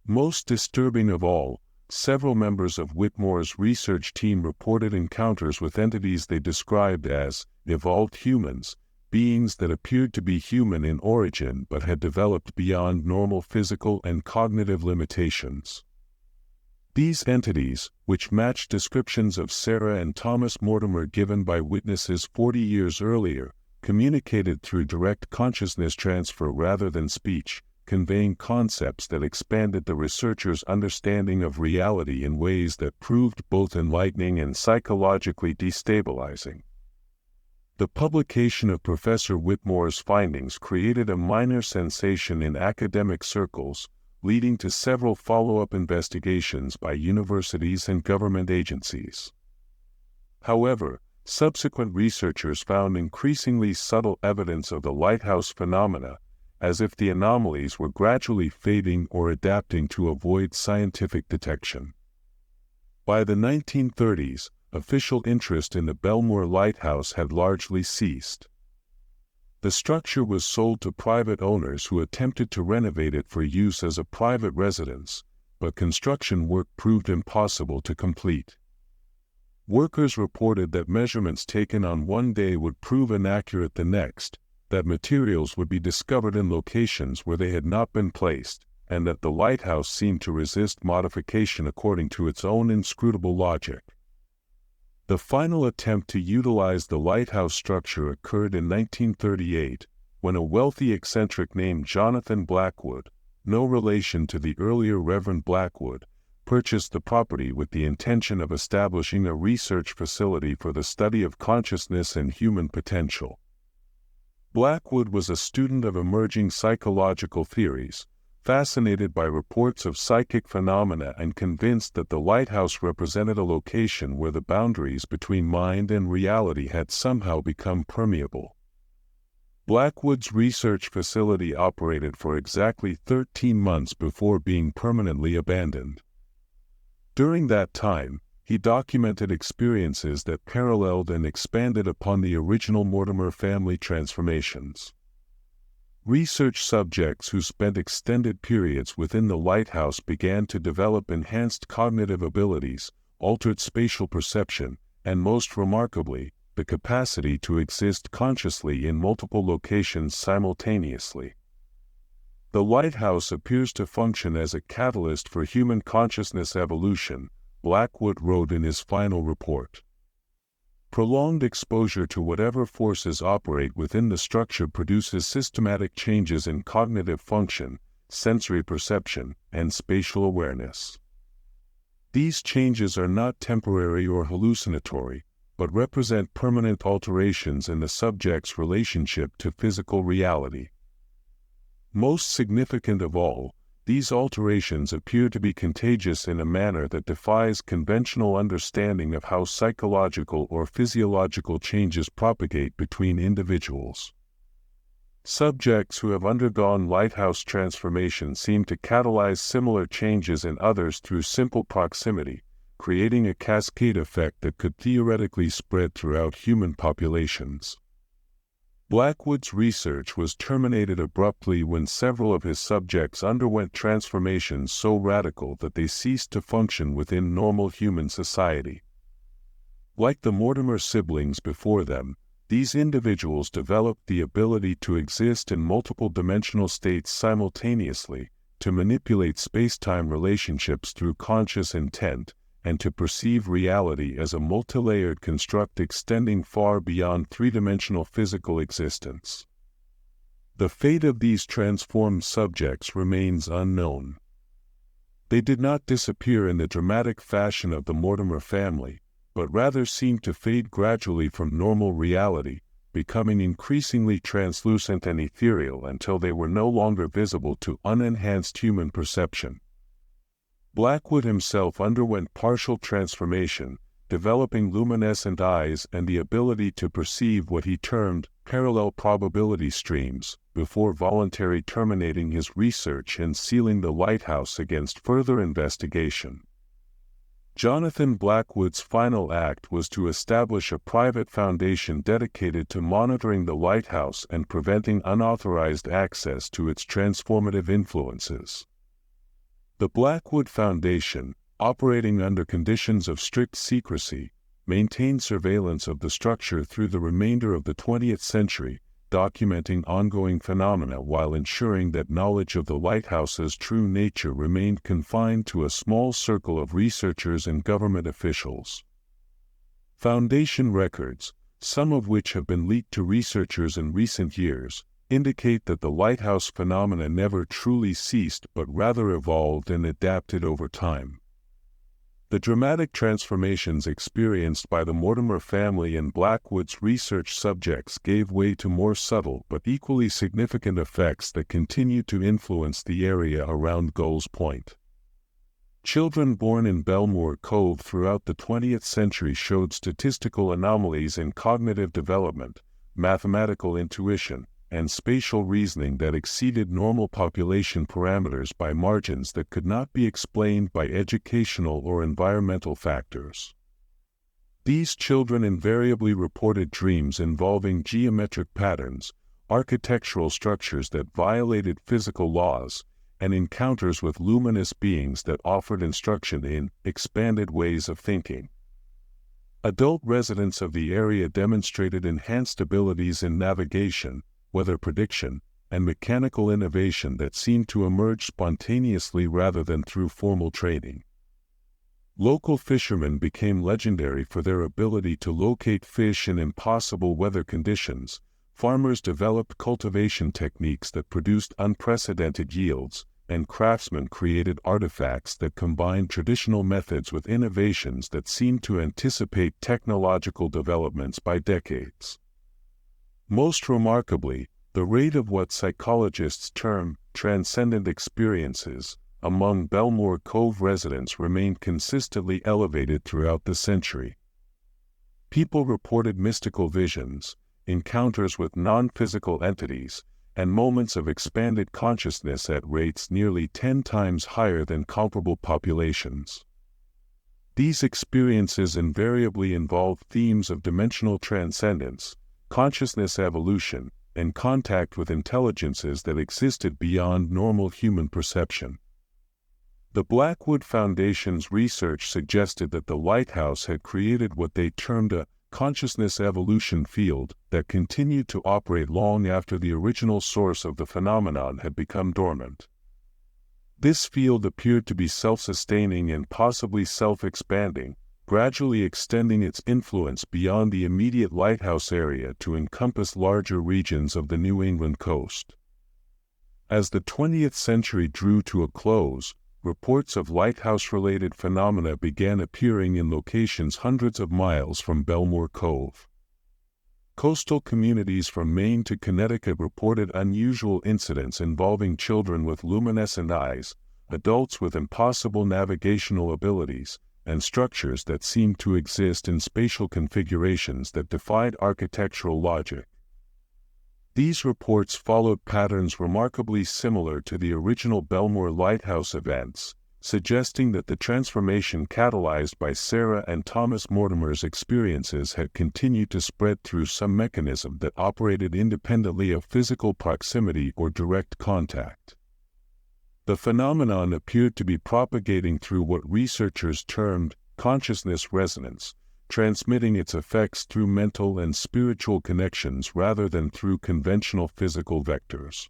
[SPEAKER 1] Most disturbing of all, several members of Whitmore's research team reported encounters with entities they described as evolved humans, beings that appeared to be human in origin but had developed beyond normal physical and cognitive limitations. These entities, which matched descriptions of Sarah and Thomas Mortimer given by witnesses 40 years earlier, communicated through direct consciousness transfer rather than speech, conveying concepts that expanded the researchers' understanding of reality in ways that proved both enlightening and psychologically destabilizing. The publication of Professor Whitmore's findings created a minor sensation in academic circles, leading to several follow-up investigations by universities and government agencies. However, subsequent researchers found increasingly subtle evidence of the lighthouse phenomena, as if the anomalies were gradually fading or adapting to avoid scientific detection. By the 1930s, official interest in the Bellmoor Lighthouse had largely ceased. The structure was sold to private owners who attempted to renovate it for use as a private residence, but construction work proved impossible to complete. Workers reported that measurements taken on one day would prove inaccurate the next, that materials would be discovered in locations where they had not been placed, and that the lighthouse seemed to resist modification according to its own inscrutable logic. The final attempt to utilize the lighthouse structure occurred in 1938, when a wealthy eccentric named Jonathan Blackwood, no relation to the earlier Reverend Blackwood, purchased the property with the intention of establishing a research facility for the study of consciousness and human potential. Blackwood was a student of emerging psychological theories, fascinated by reports of psychic phenomena and convinced that the lighthouse represented a location where the boundaries between mind and reality had somehow become permeable. Blackwood's research facility operated for exactly 13 months before being permanently abandoned. During that time, he documented experiences that paralleled and expanded upon the original Mortimer family transformations. Research subjects who spent extended periods within the lighthouse began to develop enhanced cognitive abilities, altered spatial perception, and most remarkably, the capacity to exist consciously in multiple locations simultaneously. The lighthouse appears to function as a catalyst for human consciousness evolution, Blackwood wrote in his final report. Prolonged exposure to whatever forces operate within the structure produces systematic changes in cognitive function, sensory perception, and spatial awareness. These changes are not temporary or hallucinatory, but represent permanent alterations in the subject's relationship to physical reality. Most significant of all, these alterations appear to be contagious in a manner that defies conventional understanding of how psychological or physiological changes propagate between individuals. Subjects who have undergone lighthouse transformation seem to catalyze similar changes in others through simple proximity, creating a cascade effect that could theoretically spread throughout human populations. Blackwood's research was terminated abruptly when several of his subjects underwent transformations so radical that they ceased to function within normal human society. Like the Mortimer siblings before them, these individuals developed the ability to exist in multiple dimensional states simultaneously, to manipulate space-time relationships through conscious intent, and to perceive reality as a multilayered construct extending far beyond three-dimensional physical existence. The fate of these transformed subjects remains unknown. They did not disappear in the dramatic fashion of the Mortimer family, but rather seemed to fade gradually from normal reality, becoming increasingly translucent and ethereal until they were no longer visible to unenhanced human perception. Blackwood himself underwent partial transformation, developing luminescent eyes and the ability to perceive what he termed parallel probability streams, before voluntarily terminating his research and sealing the lighthouse against further investigation. Jonathan Blackwood's final act was to establish a private foundation dedicated to monitoring the lighthouse and preventing unauthorized access to its transformative influences. The Blackwood Foundation, operating under conditions of strict secrecy, maintained surveillance of the structure through the remainder of the 20th century, documenting ongoing phenomena while ensuring that knowledge of the lighthouse's true nature remained confined to a small circle of researchers and government officials. Foundation records, some of which have been leaked to researchers in recent years, indicate that the lighthouse phenomena never truly ceased but rather evolved and adapted over time. The dramatic transformations experienced by the Mortimer family and Blackwood's research subjects gave way to more subtle but equally significant effects that continue to influence the area around Gulls Point. Children born in Bellmoor Cove throughout the 20th century showed statistical anomalies in cognitive development, mathematical intuition, and spatial reasoning that exceeded normal population parameters by margins that could not be explained by educational or environmental factors. These children invariably reported dreams involving geometric patterns, architectural structures that violated physical laws, and encounters with luminous beings that offered instruction in expanded ways of thinking. Adult residents of the area demonstrated enhanced abilities in navigation, weather prediction, and mechanical innovation that seemed to emerge spontaneously rather than through formal training. Local fishermen became legendary for their ability to locate fish in impossible weather conditions. Farmers developed cultivation techniques that produced unprecedented yields, and craftsmen created artifacts that combined traditional methods with innovations that seemed to anticipate technological developments by decades. Most remarkably, the rate of what psychologists term transcendent experiences among Bellmoor Cove residents remained consistently elevated throughout the century. People reported mystical visions, encounters with non-physical entities, and moments of expanded consciousness at rates nearly 10 times higher than comparable populations. These experiences invariably involved themes of dimensional transcendence, consciousness evolution, and contact with intelligences that existed beyond normal human perception. The Blackwood Foundation's research suggested that the lighthouse had created what they termed a consciousness evolution field that continued to operate long after the original source of the phenomenon had become dormant. This field appeared to be self-sustaining and possibly self-expanding, gradually extending its influence beyond the immediate lighthouse area to encompass larger regions of the New England coast. As the 20th century drew to a close, reports of lighthouse-related phenomena began appearing in locations hundreds of miles from Bellmoor Cove. Coastal communities from Maine to Connecticut reported unusual incidents involving children with luminescent eyes, adults with impossible navigational abilities, and structures that seemed to exist in spatial configurations that defied architectural logic. These reports followed patterns remarkably similar to the original Bellmoor Lighthouse events, suggesting that the transformation catalyzed by Sarah and Thomas Mortimer's experiences had continued to spread through some mechanism that operated independently of physical proximity or direct contact. The phenomenon appeared to be propagating through what researchers termed consciousness resonance, transmitting its effects through mental and spiritual connections rather than through conventional physical vectors.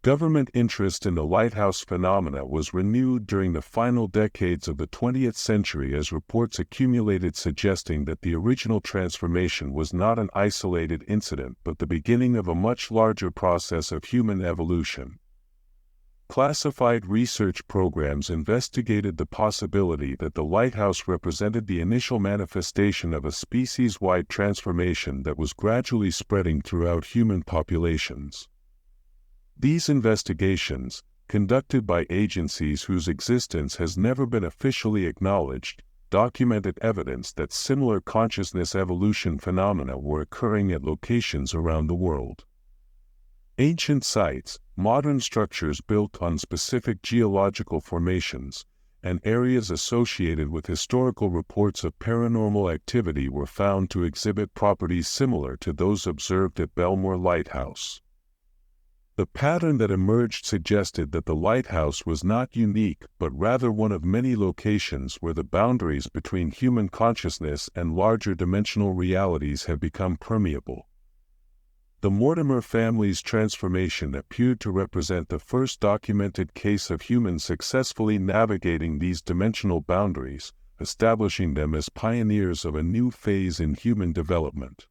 [SPEAKER 1] Government interest in the lighthouse phenomena was renewed during the final decades of the 20th century as reports accumulated suggesting that the original transformation was not an isolated incident but the beginning of a much larger process of human evolution. Classified research programs investigated the possibility that the lighthouse represented the initial manifestation of a species-wide transformation that was gradually spreading throughout human populations. These investigations, conducted by agencies whose existence has never been officially acknowledged, documented evidence that similar consciousness evolution phenomena were occurring at locations around the world. Ancient sites, modern structures built on specific geological formations, and areas associated with historical reports of paranormal activity were found to exhibit properties similar to those observed at Bellmoor Lighthouse. The pattern that emerged suggested that the lighthouse was not unique but rather one of many locations where the boundaries between human consciousness and larger dimensional realities have become permeable. The Mortimer family's transformation appeared to represent the first documented case of humans successfully navigating these dimensional boundaries, establishing them as pioneers of a new phase in human development.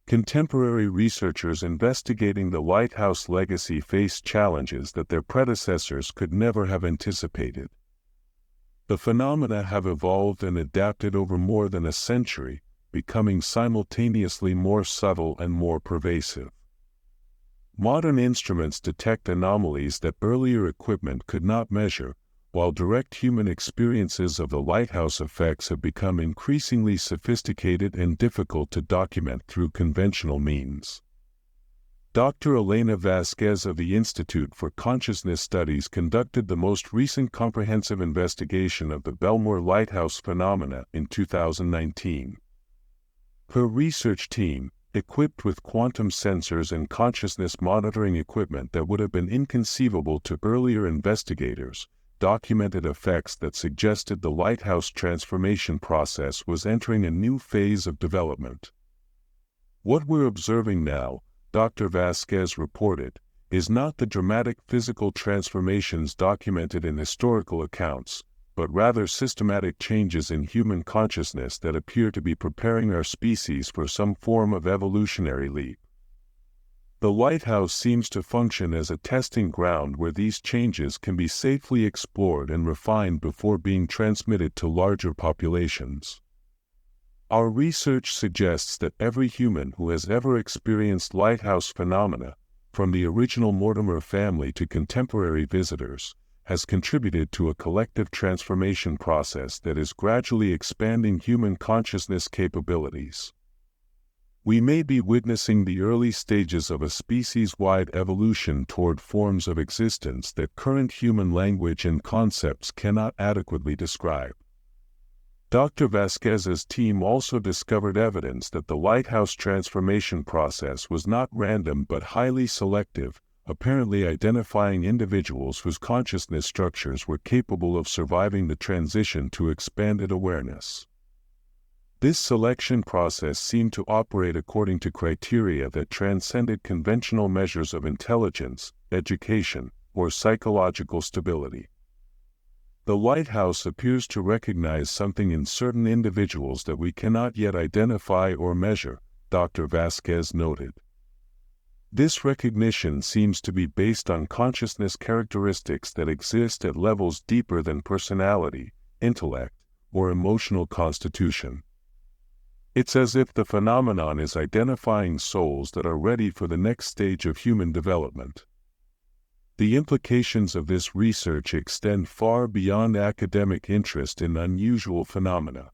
[SPEAKER 1] Contemporary researchers investigating the lighthouse legacy face challenges that their predecessors could never have anticipated. The phenomena have evolved and adapted over more than a century, becoming simultaneously more subtle and more pervasive. Modern instruments detect anomalies that earlier equipment could not measure, while direct human experiences of the lighthouse effects have become increasingly sophisticated and difficult to document through conventional means. Dr. Elena Vasquez of the Institute for Consciousness Studies conducted the most recent comprehensive investigation of the Bellmoor Lighthouse phenomena in 2019. Her research team, equipped with quantum sensors and consciousness monitoring equipment that would have been inconceivable to earlier investigators, documented effects that suggested the lighthouse transformation process was entering a new phase of development. What we're observing now, Dr. Vasquez reported, is not the dramatic physical transformations documented in historical accounts, but rather systematic changes in human consciousness that appear to be preparing our species for some form of evolutionary leap. The lighthouse seems to function as a testing ground where these changes can be safely explored and refined before being transmitted to larger populations. Our research suggests that every human who has ever experienced lighthouse phenomena, from the original Mortimer family to contemporary visitors, has contributed to a collective transformation process that is gradually expanding human consciousness capabilities. We may be witnessing the early stages of a species-wide evolution toward forms of existence that current human language and concepts cannot adequately describe. Dr. Vasquez's team also discovered evidence that the lighthouse transformation process was not random but highly selective, apparently identifying individuals whose consciousness structures were capable of surviving the transition to expanded awareness. This selection process seemed to operate according to criteria that transcended conventional measures of intelligence, education, or psychological stability. The lighthouse appears to recognize something in certain individuals that we cannot yet identify or measure, Dr. Vasquez noted. This recognition seems to be based on consciousness characteristics that exist at levels deeper than personality, intellect, or emotional constitution. It's as if the phenomenon is identifying souls that are ready for the next stage of human development. The implications of this research extend far beyond academic interest in unusual phenomena.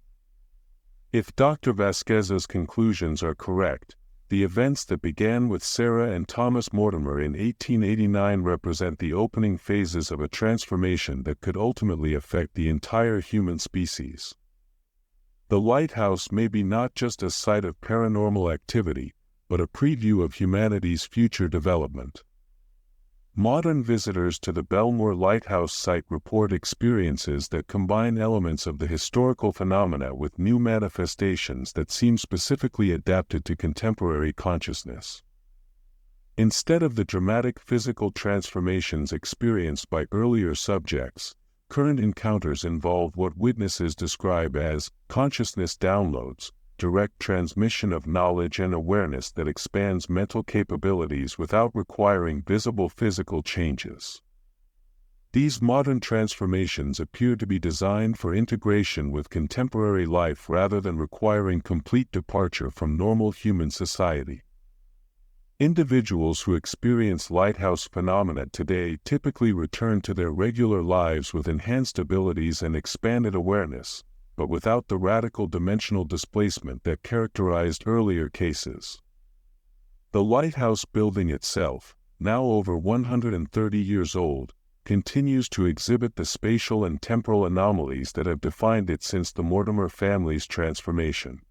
[SPEAKER 1] If Dr. Vasquez's conclusions are correct, the events that began with Sarah and Thomas Mortimer in 1889 represent the opening phases of a transformation that could ultimately affect the entire human species. The lighthouse may be not just a site of paranormal activity, but a preview of humanity's future development. Modern visitors to the Bellmoor Lighthouse site report experiences that combine elements of the historical phenomena with new manifestations that seem specifically adapted to contemporary consciousness. Instead of the dramatic physical transformations experienced by earlier subjects, current encounters involve what witnesses describe as consciousness downloads, direct transmission of knowledge and awareness that expands mental capabilities without requiring visible physical changes. These modern transformations appear to be designed for integration with contemporary life rather than requiring complete departure from normal human society. Individuals who experience lighthouse phenomena today typically return to their regular lives with enhanced abilities and expanded awareness, but without the radical dimensional displacement that characterized earlier cases. The lighthouse building itself, now over 130 years old, continues to exhibit the spatial and temporal anomalies that have defined it since the Mortimer family's transformation.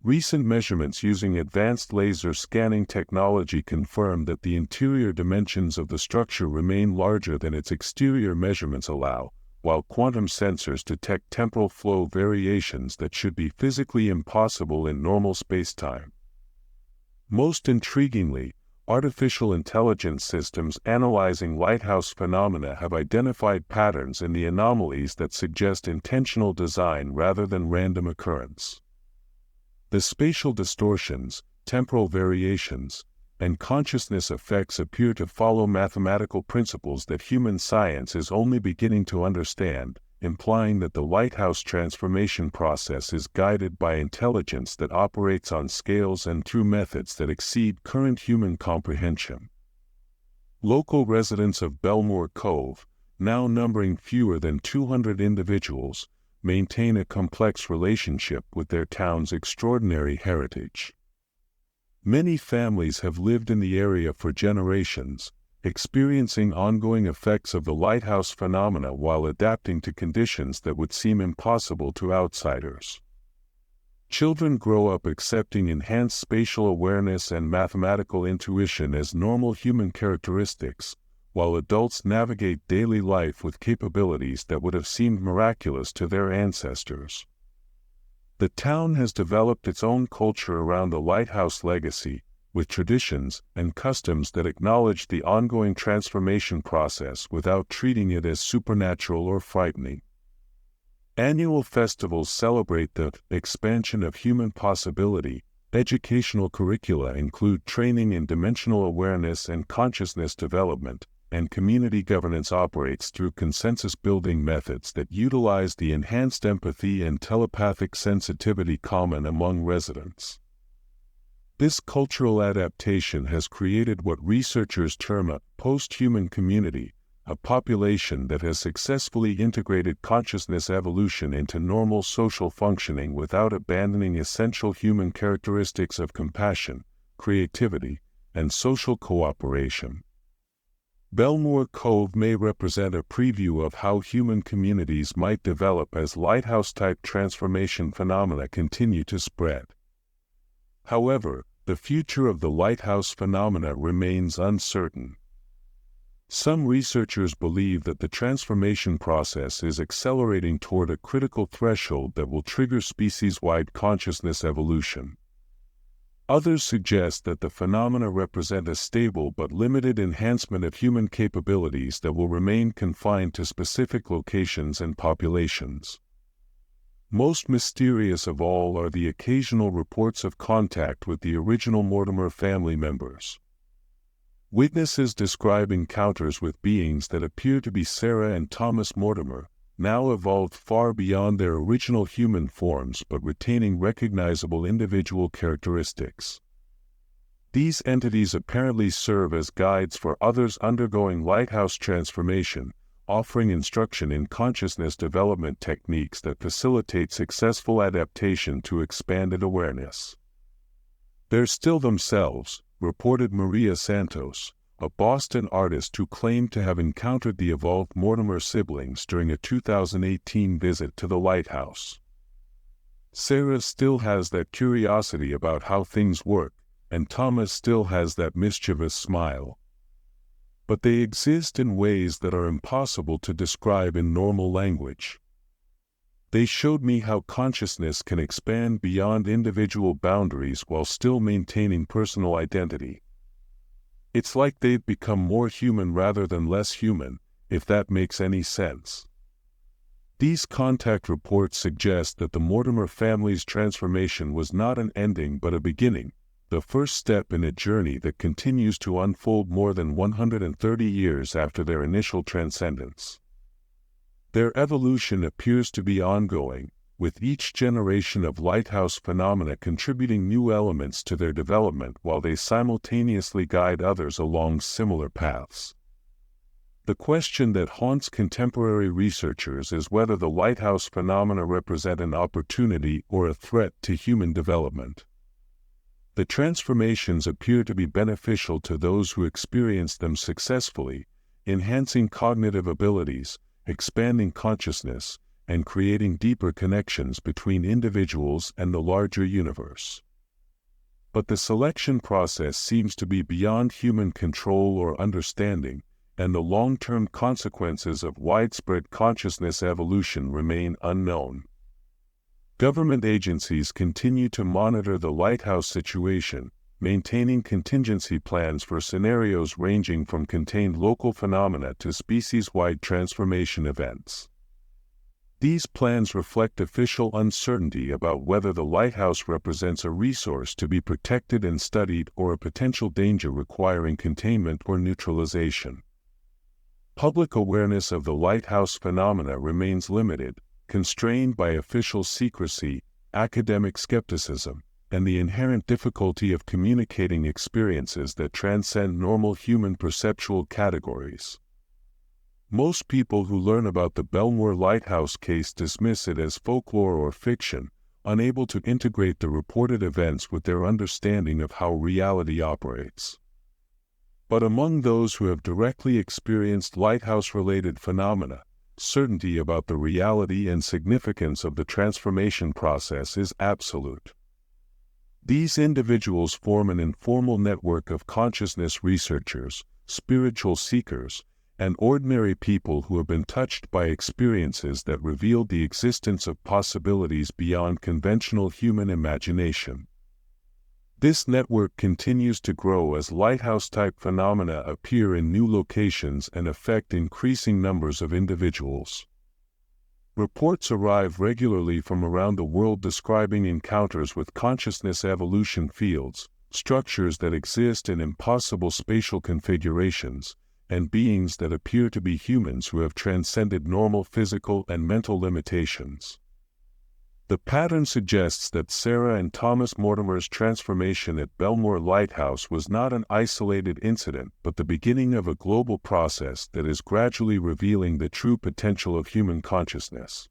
[SPEAKER 1] Recent measurements using advanced laser scanning technology confirm that the interior dimensions of the structure remain larger than its exterior measurements allow, while quantum sensors detect temporal flow variations that should be physically impossible in normal spacetime. Most intriguingly, artificial intelligence systems analyzing lighthouse phenomena have identified patterns in the anomalies that suggest intentional design rather than random occurrence. The spatial distortions, temporal variations, and consciousness effects appear to follow mathematical principles that human science is only beginning to understand, implying that the lighthouse transformation process is guided by intelligence that operates on scales and through methods that exceed current human comprehension. Local residents of Bellmoor Cove, now numbering fewer than 200 individuals, maintain a complex relationship with their town's extraordinary heritage. Many families have lived in the area for generations, experiencing ongoing effects of the lighthouse phenomena while adapting to conditions that would seem impossible to outsiders. Children grow up accepting enhanced spatial awareness and mathematical intuition as normal human characteristics, while adults navigate daily life with capabilities that would have seemed miraculous to their ancestors. The town has developed its own culture around the lighthouse legacy, with traditions and customs that acknowledge the ongoing transformation process without treating it as supernatural or frightening. Annual festivals celebrate the expansion of human possibility. Educational curricula include training in dimensional awareness and consciousness development, and community governance operates through consensus-building methods that utilize the enhanced empathy and telepathic sensitivity common among residents. This cultural adaptation has created what researchers term a post-human community, a population that has successfully integrated consciousness evolution into normal social functioning without abandoning essential human characteristics of compassion, creativity, and social cooperation. Bellmoor Cove may represent a preview of how human communities might develop as lighthouse-type transformation phenomena continue to spread. However, the future of the lighthouse phenomena remains uncertain. Some researchers believe that the transformation process is accelerating toward a critical threshold that will trigger species-wide consciousness evolution. Others suggest that the phenomena represent a stable but limited enhancement of human capabilities that will remain confined to specific locations and populations. Most mysterious of all are the occasional reports of contact with the original Mortimer family members. Witnesses describe encounters with beings that appear to be Sarah and Thomas Mortimer, now evolved far beyond their original human forms but retaining recognizable individual characteristics. These entities apparently serve as guides for others undergoing lighthouse transformation, offering instruction in consciousness development techniques that facilitate successful adaptation to expanded awareness. They're still themselves, reported Maria Santos, a Boston artist who claimed to have encountered the evolved Mortimer siblings during a 2018 visit to the lighthouse. Sarah still has that curiosity about how things work, and Thomas still has that mischievous smile. But they exist in ways that are impossible to describe in normal language. They showed me how consciousness can expand beyond individual boundaries while still maintaining personal identity. It's like they've become more human rather than less human, if that makes any sense. These contact reports suggest that the Mortimer family's transformation was not an ending but a beginning, the first step in a journey that continues to unfold more than 130 years after their initial transcendence. Their evolution appears to be ongoing, with each generation of lighthouse phenomena contributing new elements to their development while they simultaneously guide others along similar paths. The question that haunts contemporary researchers is whether the lighthouse phenomena represent an opportunity or a threat to human development. The transformations appear to be beneficial to those who experience them successfully, enhancing cognitive abilities, expanding consciousness, and creating deeper connections between individuals and the larger universe. But the selection process seems to be beyond human control or understanding, and the long-term consequences of widespread consciousness evolution remain unknown. Government agencies continue to monitor the lighthouse situation, maintaining contingency plans for scenarios ranging from contained local phenomena to species-wide transformation events. These plans reflect official uncertainty about whether the lighthouse represents a resource to be protected and studied or a potential danger requiring containment or neutralization. Public awareness of the lighthouse phenomena remains limited, constrained by official secrecy, academic skepticism, and the inherent difficulty of communicating experiences that transcend normal human perceptual categories. Most people who learn about the Bellmoor Lighthouse case dismiss it as folklore or fiction, unable to integrate the reported events with their understanding of how reality operates. But among those who have directly experienced lighthouse-related phenomena, certainty about the reality and significance of the transformation process is absolute. These individuals form an informal network of consciousness researchers, spiritual seekers, and ordinary people who have been touched by experiences that reveal the existence of possibilities beyond conventional human imagination. This network continues to grow as lighthouse-type phenomena appear in new locations and affect increasing numbers of individuals. Reports arrive regularly from around the world describing encounters with consciousness evolution fields, structures that exist in impossible spatial configurations, and beings that appear to be humans who have transcended normal physical and mental limitations. The pattern suggests that Sarah and Thomas Mortimer's transformation at Bellmoor Lighthouse was not an isolated incident but the beginning of a global process that is gradually revealing the true potential of human consciousness.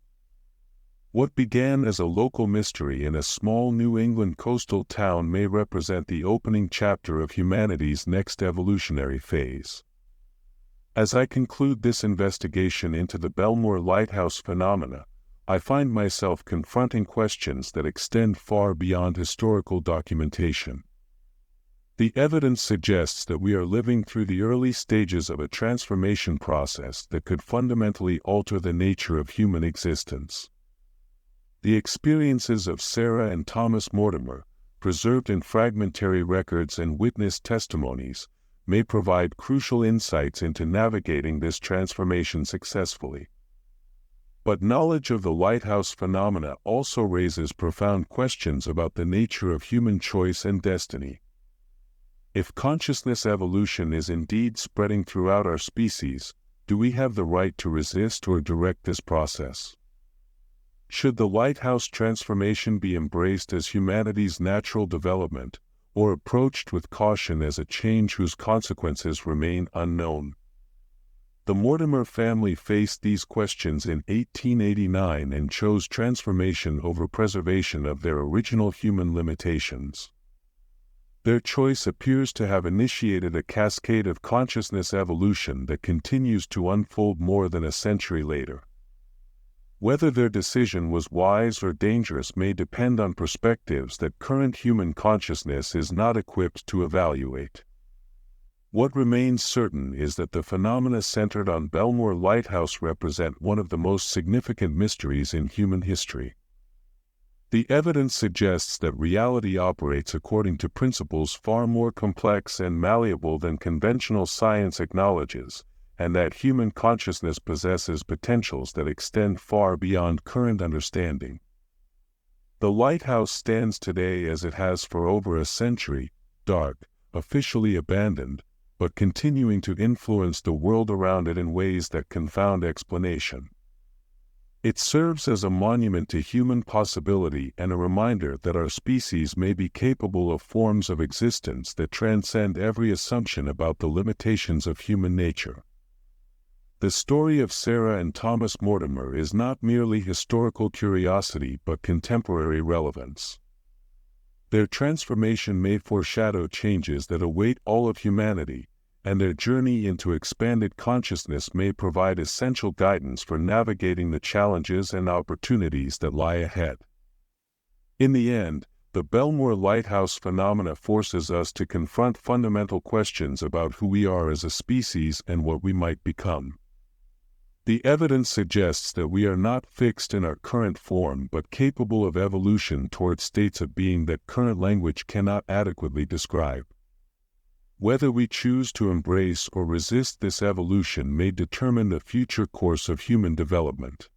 [SPEAKER 1] What began as a local mystery in a small New England coastal town may represent the opening chapter of humanity's next evolutionary phase. As I conclude this investigation into the Bellmoor Lighthouse phenomena, I find myself confronting questions that extend far beyond historical documentation. The evidence suggests that we are living through the early stages of a transformation process that could fundamentally alter the nature of human existence. The experiences of Sarah and Thomas Mortimer, preserved in fragmentary records and witness testimonies, may provide crucial insights into navigating this transformation successfully. But knowledge of the lighthouse phenomena also raises profound questions about the nature of human choice and destiny. If consciousness evolution is indeed spreading throughout our species, do we have the right to resist or direct this process? Should the lighthouse transformation be embraced as humanity's natural development, or approached with caution as a change whose consequences remain unknown? The Mortimer family faced these questions in 1889 and chose transformation over preservation of their original human limitations. Their choice appears to have initiated a cascade of consciousness evolution that continues to unfold more than a century later. Whether their decision was wise or dangerous may depend on perspectives that current human consciousness is not equipped to evaluate. What remains certain is that the phenomena centered on Bellmoor Lighthouse represent one of the most significant mysteries in human history. The evidence suggests that reality operates according to principles far more complex and malleable than conventional science acknowledges, and that human consciousness possesses potentials that extend far beyond current understanding. The lighthouse stands today as it has for over a century, dark, officially abandoned, but continuing to influence the world around it in ways that confound explanation. It serves as a monument to human possibility and a reminder that our species may be capable of forms of existence that transcend every assumption about the limitations of human nature. The story of Sarah and Thomas Mortimer is not merely historical curiosity but contemporary relevance. Their transformation may foreshadow changes that await all of humanity, and their journey into expanded consciousness may provide essential guidance for navigating the challenges and opportunities that lie ahead. In the end, the Bellmoor Lighthouse phenomena forces us to confront fundamental questions about who we are as a species and what we might become. The evidence suggests that we are not fixed in our current form but capable of evolution toward states of being that current language cannot adequately describe. Whether we choose to embrace or resist this evolution may determine the future course of human development.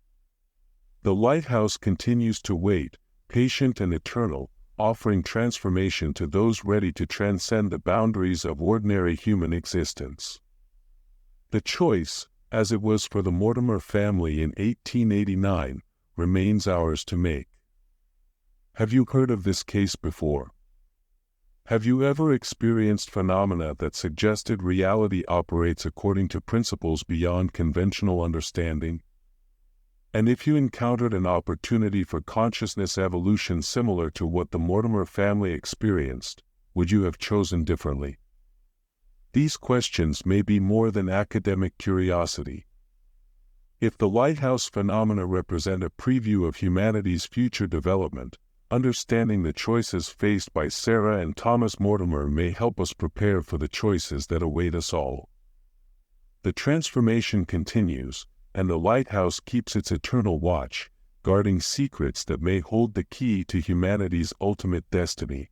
[SPEAKER 1] The lighthouse continues to wait, patient and eternal, offering transformation to those ready to transcend the boundaries of ordinary human existence. The choice, as it was for the Mortimer family in 1889, remains ours to make. Have you heard of this case before? Have you ever experienced phenomena that suggested reality operates according to principles beyond conventional understanding? And if you encountered an opportunity for consciousness evolution similar to what the Mortimer family experienced, would you have chosen differently? These questions may be more than academic curiosity. If the lighthouse phenomena represent a preview of humanity's future development, understanding the choices faced by Sarah and Thomas Mortimer may help us prepare for the choices that await us all. The transformation continues, and the lighthouse keeps its eternal watch, guarding secrets that may hold the key to humanity's ultimate destiny.